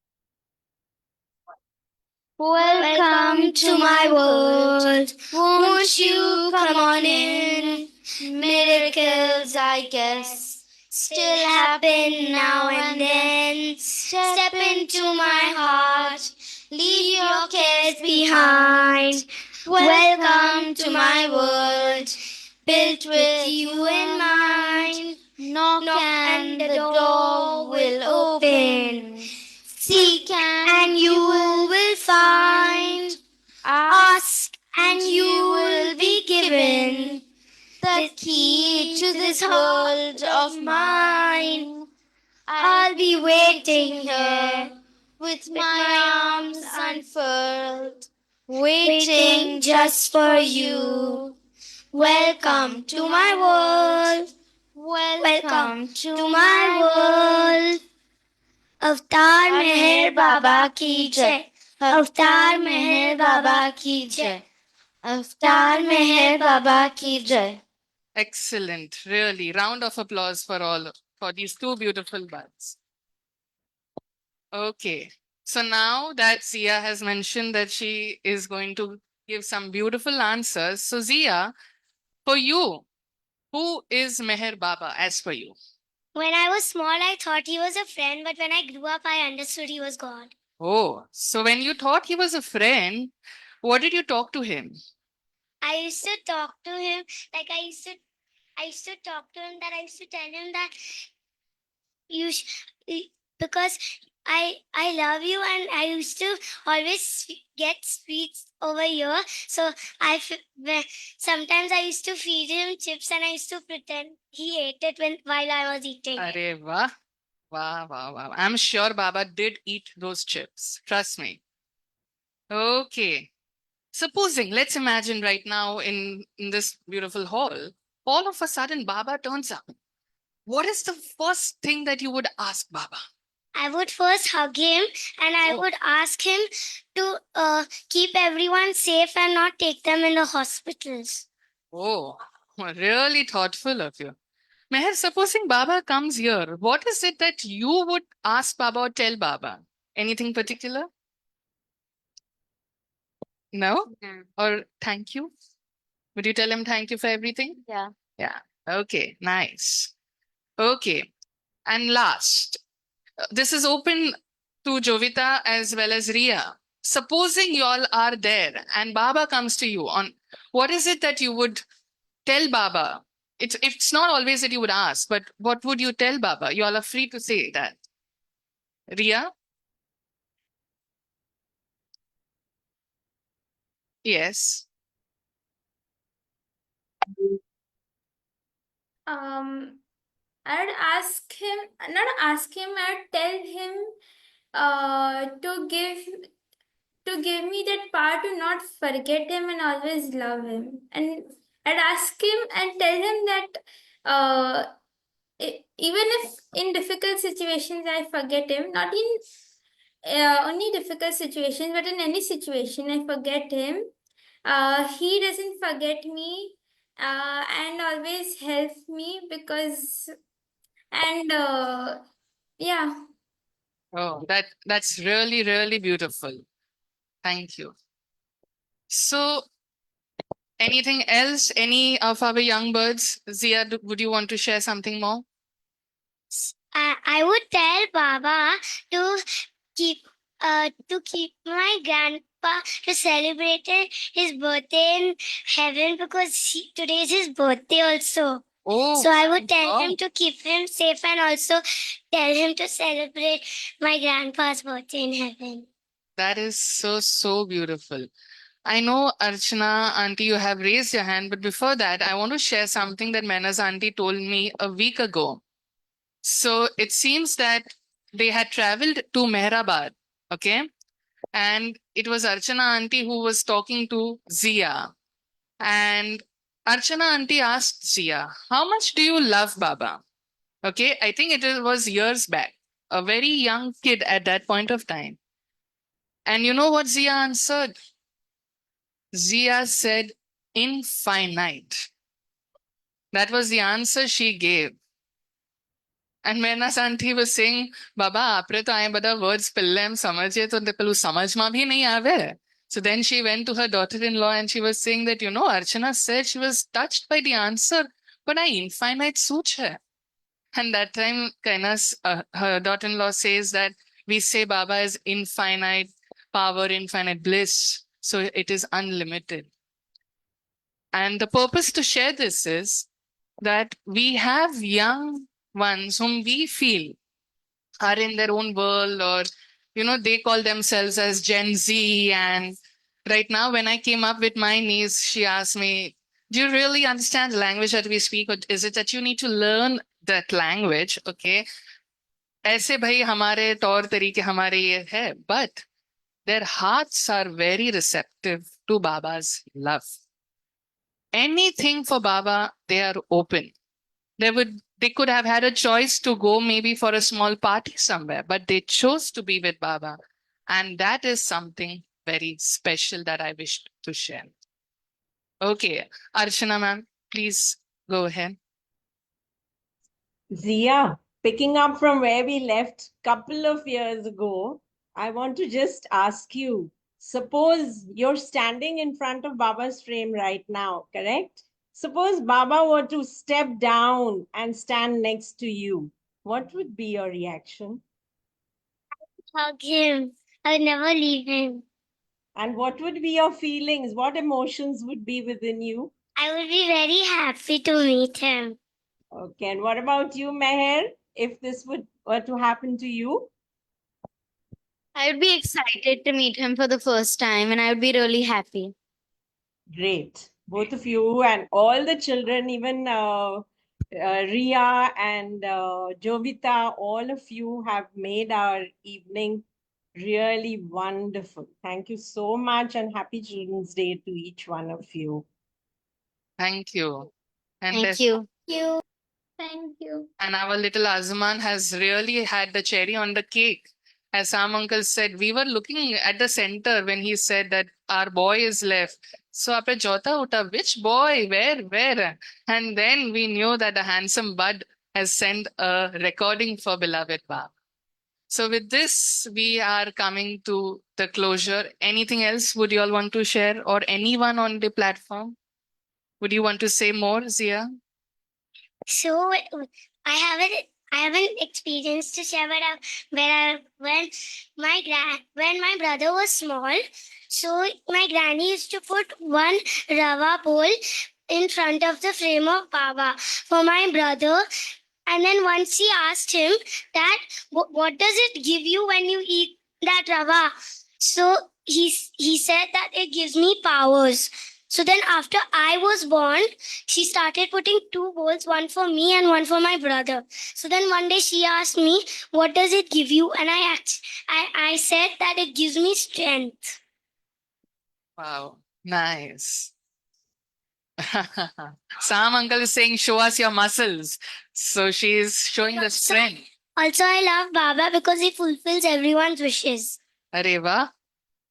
Welcome to my world. Won't you come on in? Miracles, I guess, still happen now and then. Step into my heart. Leave your cares behind. Welcome to my world, built with you in mind. Knock and the door will open. Seek and you will find. Ask and you will be given the key to this world of mine. I'll be waiting here with my arms unfurled, waiting just for you. Welcome to my world. Welcome to my world. अवतार मेहर बाबा की जय. अवतार मेहर बाबा की जय. अवतार मेहर बाबा की जय. Excellent. Really. Round of applause for all, for these two beautiful buds. Okay. So now that Zia has mentioned that she is going to give some beautiful answers. So Zia, for you, who is Meher Baba as per you? When I was small, I thought he was a friend, but when I grew up, I understood he was God. Oh, so when you thought he was a friend, what did you talk to him? I used to talk to him like I used to talk to him that I used to tell him that because I love you, and I used to always get sweets over here. So sometimes I used to feed him chips and I used to pretend he ate it while I was eating. Arre wah. Wow, wow, wow. I'm sure Baba did eat those chips. Trust me. Okay. Supposing, let's imagine right now in this beautiful hall, all of a sudden Baba turns up. What is the first thing that you would ask Baba? I would first hug him and I would ask him to keep everyone safe and not take them in the hospitals. Oh, really thoughtful of you. Meher, supposing Baba comes here, what is it that you would ask Baba or tell Baba? Anything particular? No? Or thank you? Would you tell him thank you for everything? Yeah. Yeah. Okay, nice. Okay. And last, this is open to Jovita as well as Ria. Supposing you all are there and Baba comes to you on what is it that you would tell Baba? It's not always that you would ask, but what would you tell Baba? You all are free to say that. Ria? Yes. I would ask him, not ask him, I'd tell him to give me that power to not forget him and always love him. And I'd ask him and tell him that even if in difficult situations I forget him, not in only difficult situations, but in any situation I forget him, he doesn't forget me and always helps me because, and yeah. Oh, that's really, really beautiful. Thank you. So anything else? Any of our young birds? Zia, would you want to share something more? I would tell Baba to keep my Papa to celebrate his birthday in heaven because today is his birthday also. Oh, So I would tell wow. him to keep him safe and also tell him to celebrate my grandpa's birthday in heaven. That is so beautiful. I know, Archana, auntie, you have raised your hand, but before that, I want to share something that Mena's auntie told me a week ago. So it seems that they had traveled to Mehrabad, okay? And it was Archana auntie who was talking to Zia. And Archana auntie asked Zia, how much do you love Baba? Okay, I think was years back, a very young kid at that point of time. And you know what Zia answered? Zia said, infinite. That was the answer she gave. And Meena Santi was saying, Baba, apre to aye bada words pillem samajhe to pelu samajh ma bhi nahi aave. So then she went to her daughter-in-law and she was saying that, Archana said she was touched by the answer, but I infinite soch hai. And that time, Kaina's, her daughter-in-law says that we say Baba is infinite power, infinite bliss. So it is unlimited. And the purpose to share this is that we have young ones whom we feel are in their own world, or they call themselves as Gen Z. And right now, when I came up with my niece, she asked me, do you really understand the language that we speak, or is it that you need to learn that language? Okay, ऐसे भाई हमारे तौर तरीके हमारे ये है, but their hearts are very receptive to Baba's love. Anything for Baba, they are open. They could have had a choice to go maybe for a small party somewhere, but they chose to be with Baba. And that is something very special that I wish to share. Okay, Archana ma'am, please go ahead. Zia, picking up from where we left couple of years ago, I want to just ask you, suppose you're standing in front of Baba's frame right now, correct? Suppose Baba were to step down and stand next to you. What would be your reaction? Hug him. I would never leave him. And what would be your feelings? What emotions would be within you? I would be very happy to meet him. Okay, and what about you, Meher? If this were to happen to you? I would be excited to meet him for the first time and I would be really happy. Great. Both of you and all the children, even Ria and Jovita, all of you have made our evening really wonderful. Thank you so much and happy Children's Day to each one of you. Thank you. And Thank you. Thank you. And our little Azman has really had the cherry on the cake. As Sam uncle said, we were looking at the center when he said that our boy is left. So apne jota uta, which boy? Where? And then we knew that the handsome bud has sent a recording for beloved Bab. So with this, we are coming to the closure. Anything else would you all want to share, or anyone on the platform? Would you want to say more, Zia? So I haven't experience to share, but when my brother was small, so my granny used to put one rava bowl in front of the frame of Baba for my brother. And then once she asked him that, what does it give you when you eat that rava? So he said that it gives me powers. So then after I was born, she started putting two bowls, one for me and one for my brother. So then one day she asked me, what does it give you? And I said that it gives me strength. Wow, nice. Sam uncle is saying, show us your muscles. So she's showing the strength. Also, I love Baba because he fulfills everyone's wishes. Areva?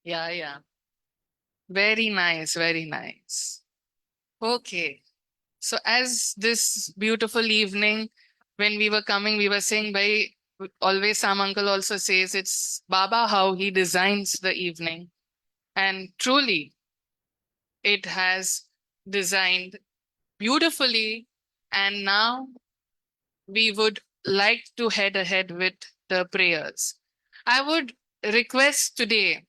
Yeah. Very nice, very nice. Okay. So as this beautiful evening, when we were coming, we were saying, by always Sam uncle also says it's Baba how he designs the evening. And truly, it has designed beautifully. And now we would like to head ahead with the prayers. I would request today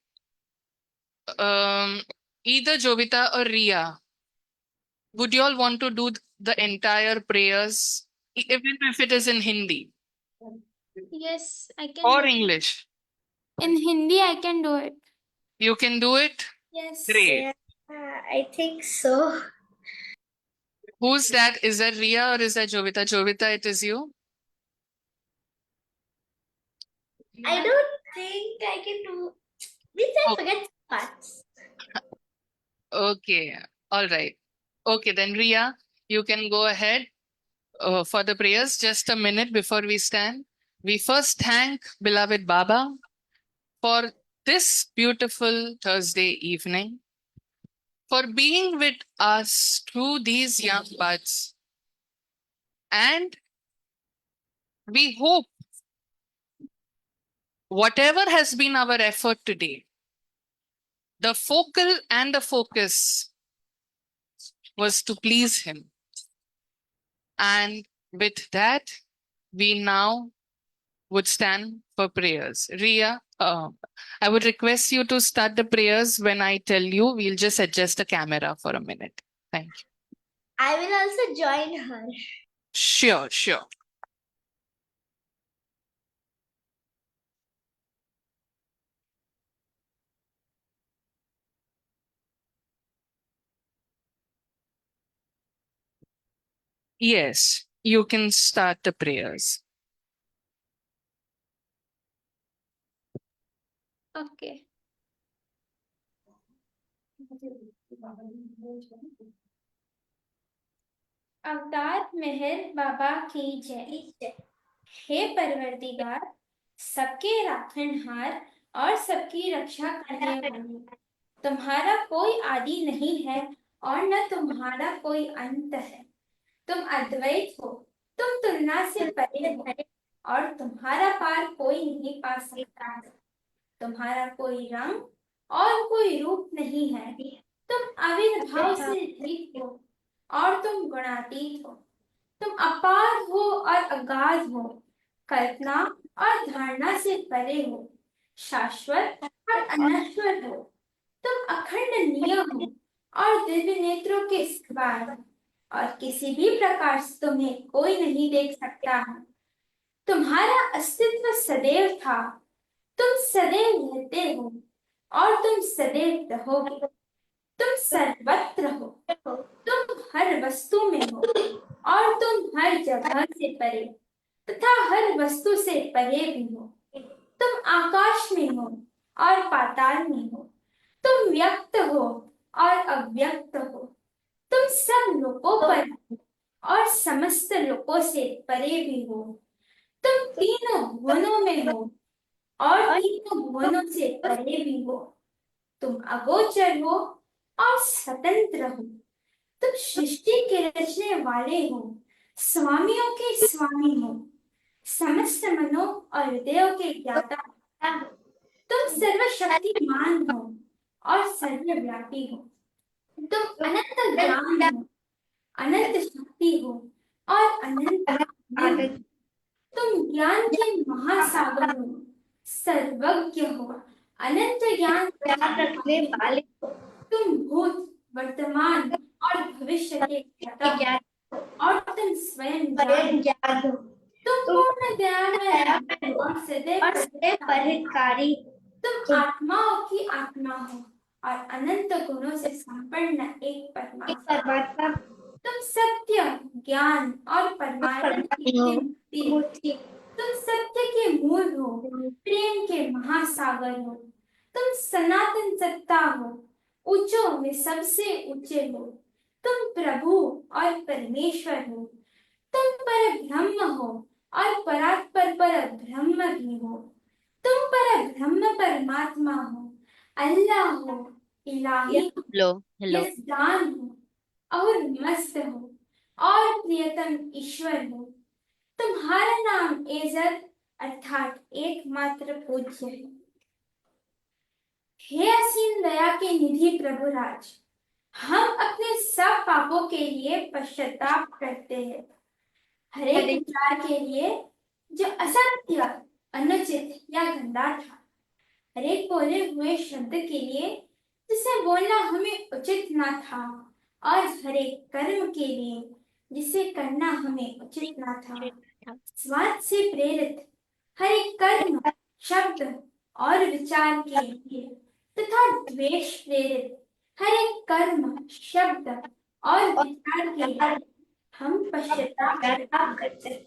Either Jovita or Ria, would you all want to do the entire prayers, even if it is in Hindi Yes, I can or do it. English? In Hindi, I can do it. You can do it? Yes. Great. I think so. Who's that? Is that Ria or is that Jovita? Jovita, it is you? I don't think I can do. Means I Oh. forget parts. Okay. All right. Okay, then Ria, you can go ahead for the prayers. Just a minute before we stand. We first thank beloved Baba for this beautiful Thursday evening, for being with us through these young buds. And we hope whatever has been our effort today, the focal and the focus was to please him. And with that, we now would stand for prayers. Ria, I would request you to start the prayers when I tell you. We'll just adjust the camera for a minute. Thank you. I will also join her. Sure, sure. Yes, you can start the prayers. Okay. अवतार मेहर बाबा की जय। हे परवरदिगार, सबके राखनहार और सबकी रक्षा करने वाले, तुम्हारा कोई आदि नहीं है और न तुम्हारा कोई अंत है। तुम अद्वैत हो, तुम तुलना से परे हो और तुम्हारा पार कोई नहीं पा सकता है। तुम्हारा कोई रंग और कोई रूप नहीं है। तुम आविर्भाव से रहित हो और तुम गुणातीत हो। तुम अपार हो और अगाध हो, कल्पना और धारणा से परे हो, शाश्वत और अनश्वर हो। तुम अखंडनीय हो और दिव्य नेत्रों के सवार हो और किसी भी प्रकार से तुम्हें कोई नहीं देख सकता है। तुम्हारा अस्तित्व सदैव था, तुम सदैव रहते हो और तुम सदैव रहोगे। तुम सर्वत्र हो, तुम हर वस्तु में हो और तुम हर जगह से परे तथा हर वस्तु से परे भी हो। तुम आकाश में हो और पाताल में हो। तुम व्यक्त हो और अव्यक्त हो। तुम सब लोकों पर हो और समस्त लोकों से परे भी हो। तुम तीनों भुवनों में हो और तीनों भुवनों से परे भी हो। तुम अगोचर हो और स्वतंत्र हो। तुम सृष्टि के रचने वाले हो, स्वामियों के स्वामी हो, समस्त मनों और हृदयों के ज्ञाता हो। तुम सर्वशक्तिमान हो और सर्वव्यापी हो। तुम अनंत ज्ञान हो, अनंत शक्ति हो और अनंत आनंद हो। तुम ज्ञान के महासागर हो, सर्वज्ञ हो, अनंत ज्ञान रखने वाले हो। तुम भूत, वर्तमान और भविष्य के ज्ञाता हो और तुम स्वयं ज्ञान हो। तुम पूर्ण दयामय और सदैव परित्कारी हो। तुम आत्माओं की आत्मा हो और अनंत गुणों से संपन्न एक परमात्मा। तुम सत्य, ज्ञान और परमानंद की मूर्ति हो। तुम सत्य के मूल हो, प्रेम के महासागर हो। तुम सनातन सत्ता हो, ऊंचों में सबसे ऊंचे हो। तुम प्रभु और परमेश्वर हो। तुम पर ब्रह्म हो और परात्पर पर ब्रह्म भी हो। तुम पर ब्रह्म परमात्मा हो, अल्लाह हो, इलाही हो, यजदान हो और मस्त हो और प्रियतम ईश्वर हो। तुम्हारा नाम इज्जत अर्थात एकमात्र पूज्य है। हे असीम दया के निधि प्रभुराज, हम अपने सब पापों के लिए पश्चाताप करते हैं। हर एक विचार के लिए जो असत्य, अनुचित या गंदा था, हर एक बोले हुए शब्द के लिए जिसे बोलना हमें उचित ना था, और हर एक कर्म के लिए जिसे करना हमें उचित ना था। स्वार्थ से प्रेरित हर एक कर्म, शब्द और विचार के लिए तथा द्वेष प्रेरित हर एक कर्म, शब्द और विचार के लिए हम पश्चाताप करते हैं।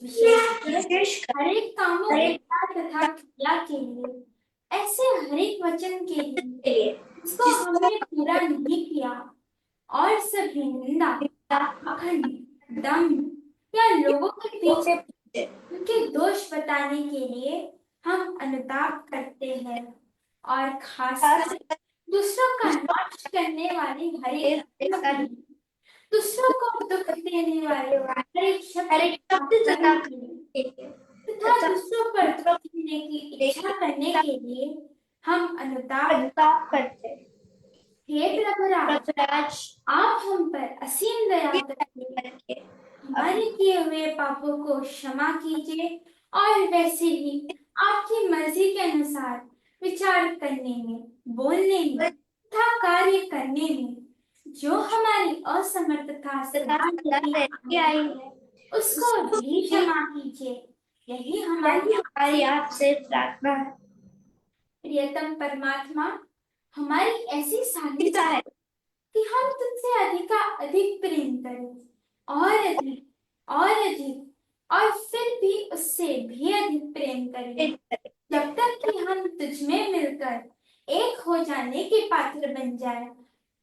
विशेषकर हर एक कामों, विचार तथा क्रिया के लिए, ऐसे हर एक वचन के लिए जिसको हमने पूरा नहीं किया, और सभी निंदा, अखंड, दम्भ या लोगों के पीछे उनके दोष बताने के लिए हम अनुताप करते हैं। और खासकर दूसरों का नाश करने वाली हर एक घटना के लिए, दूसरों को दुख देने वाले हर एक शब्द तथा कर्म के लिए तथा दूसरों पर दुख देने की इच्छा करने के लिए हम अनुताप करते हैं। हे प्रभुराज, आप हम पर असीम दया करके हमारे किए हुए पापों को क्षमा कीजिए, और वैसे ही आपकी मर्जी के अनुसार विचार करने में, बोलने में तथा कार्य करने में जो हमारी असमर्थता से रहती आई है, उसको भी क्षमा कीजिए। यही हमारी आपसे प्रार्थना है। प्रियतम परमात्मा, हमारी ऐसी साधना है कि हम तुझसे अधिक प्रेम करें, और अधिक और फिर भी उससे भी अधिक प्रेम करें, जब तक कि हम तुझ में मिलकर एक हो जाने के पात्र बन जाए।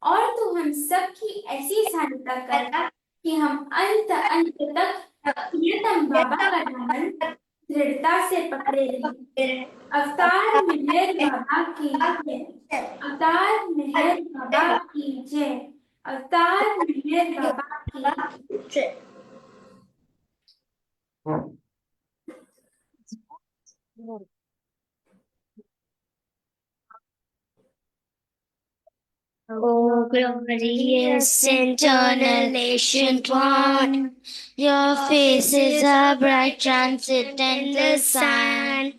और तू हम सब की ऐसी सहायता कर कि हम अंत तक प्रियतम बाबा का दामन दृढ़ता से पकड़े रहें। अवतार मेहर बाबा की जय। अवतार मेहर बाबा की जय। अवतार मेहर बाबा की जय। O glorious eternal ancient one, your face is a bright transit endless sun.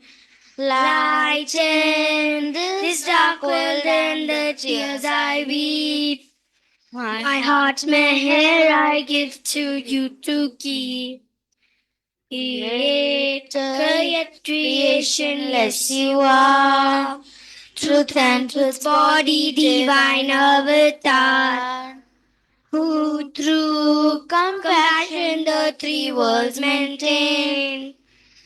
Lighten this dark world and the tears I weep. My heart meher I give to you to keep. Creator, yet creationless you are. Truth and truth's body, divine avatar, who through compassion the three worlds maintain.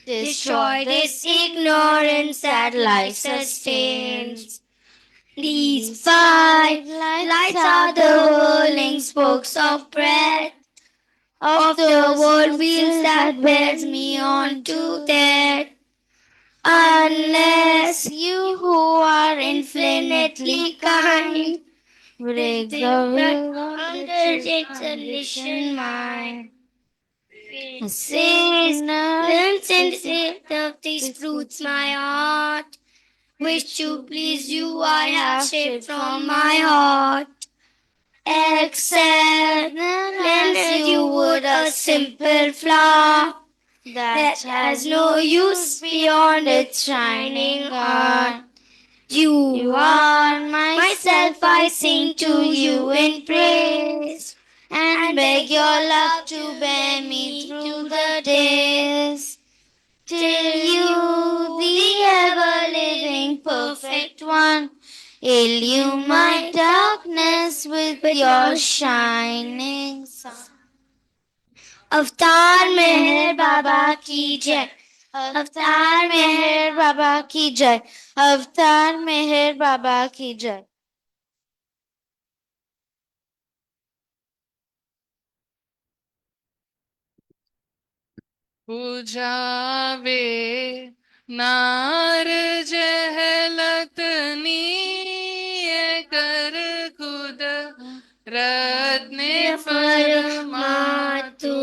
Destroy this ignorance that life sustains. These five lights are the whirling spokes of breath of the world wheels that bears me on to death. Unless you who are infinitely kind break the will under its condition mind. Since of these fruits my heart wish to please you, I have shaped from my heart. Accept as you would a simple flower that has no use beyond its shining art. You are myself, I sing to you in praise, and beg your love to bear me through the days, till you, the ever-living perfect one, illume my darkness with your shining sun. अवतार मेहर बाबा की जय। अवतार मेहर बाबा की जय। अवतार मेहर बाबा की जय। पूजावे नार जहलत नीय कर खुद रत्ने फरमातु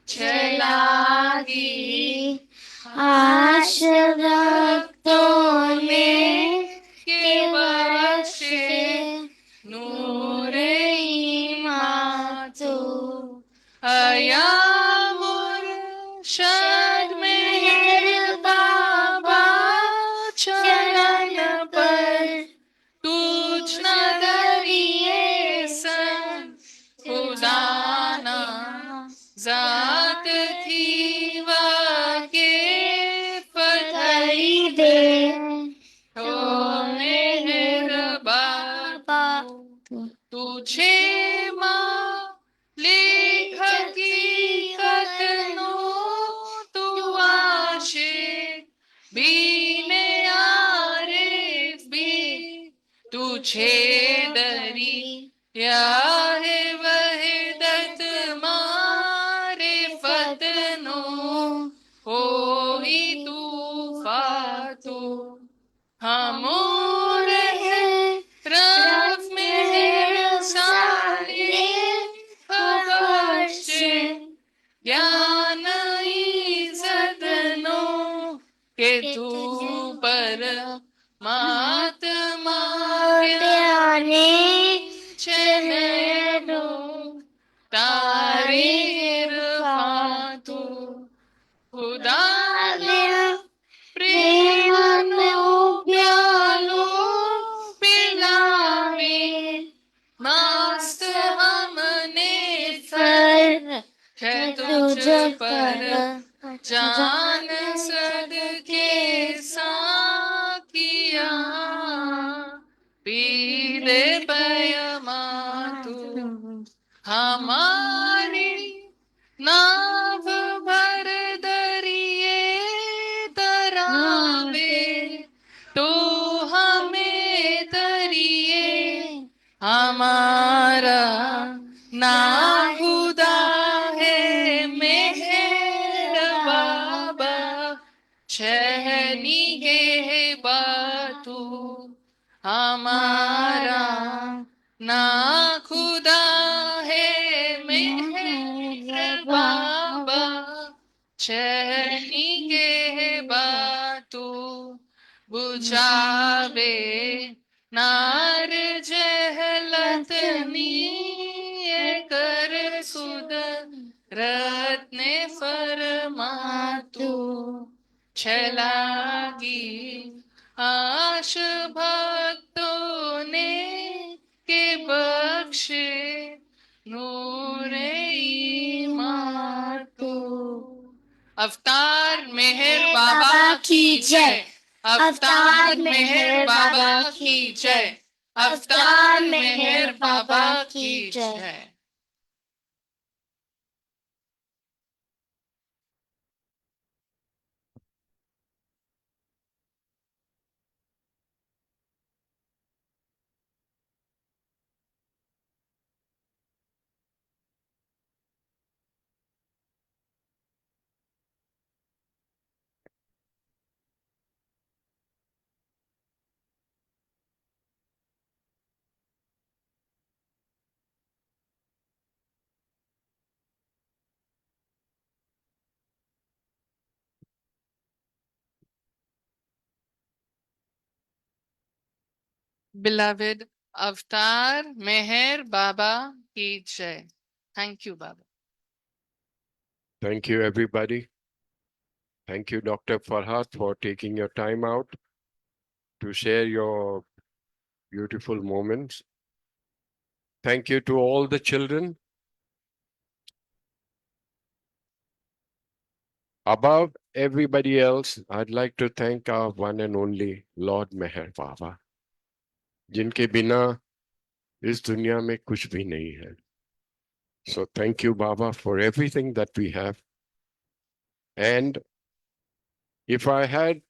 छलागी आश रक्तों में के बख्शे नूरे मातु अया मुर्शद मेहर बाबा चरण पर तू पूछे दरी या है वहदत मारे फतनो होई तूफातू हमोर है रफ में है सारे अवश्य ज्ञान सदनो के तू पर महात्मा ज्ञाने चनयनो तारे इरफातु खुदा प्रेम नो प्यालो पिलावे मस्त हमने फर है तुझ पर जान सदके साकिया पी दे पयमा तू हमारी नाव भर दरिए तरावे तो हमें तरिए हमारा ना खुदा है मेहर बाबा शहनी के बातू हमारा ना खुदा है मेहर बाबा शहनी के बातू बुझावे नार जहलत कर सुद रत्ने फरमातू छलागी आश भक्तों ने के बख्शे नूरे ईमान तू अवतार मेहर बाबा की जय अवतार मेहर बाबा की जय अवतार मेहर बाबा की जय Beloved Avatar Meher Baba ki Jai. Thank you, Baba. Thank you, everybody. Thank you, Dr. Farhad, for taking your time out to share your beautiful moments. Thank you to all the children. Above everybody else, I'd like to thank our one and only Lord Meher Baba, जिनके बिना इस दुनिया में कुछ भी नहीं है. So thank you, Baba, for everything that we have. And if I had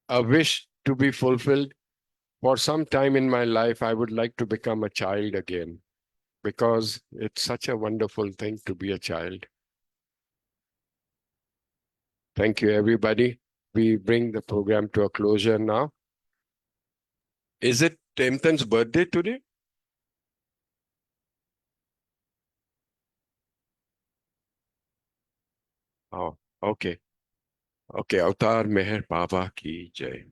a wish to be fulfilled for some time in my life, I would like to become a child again, because it's such a wonderful thing to be a child. Thank you, everybody. We bring the program to a closure now. Is it Temten's birthday today? Oh, okay. Okay, Avatar Meher Baba ki Jai.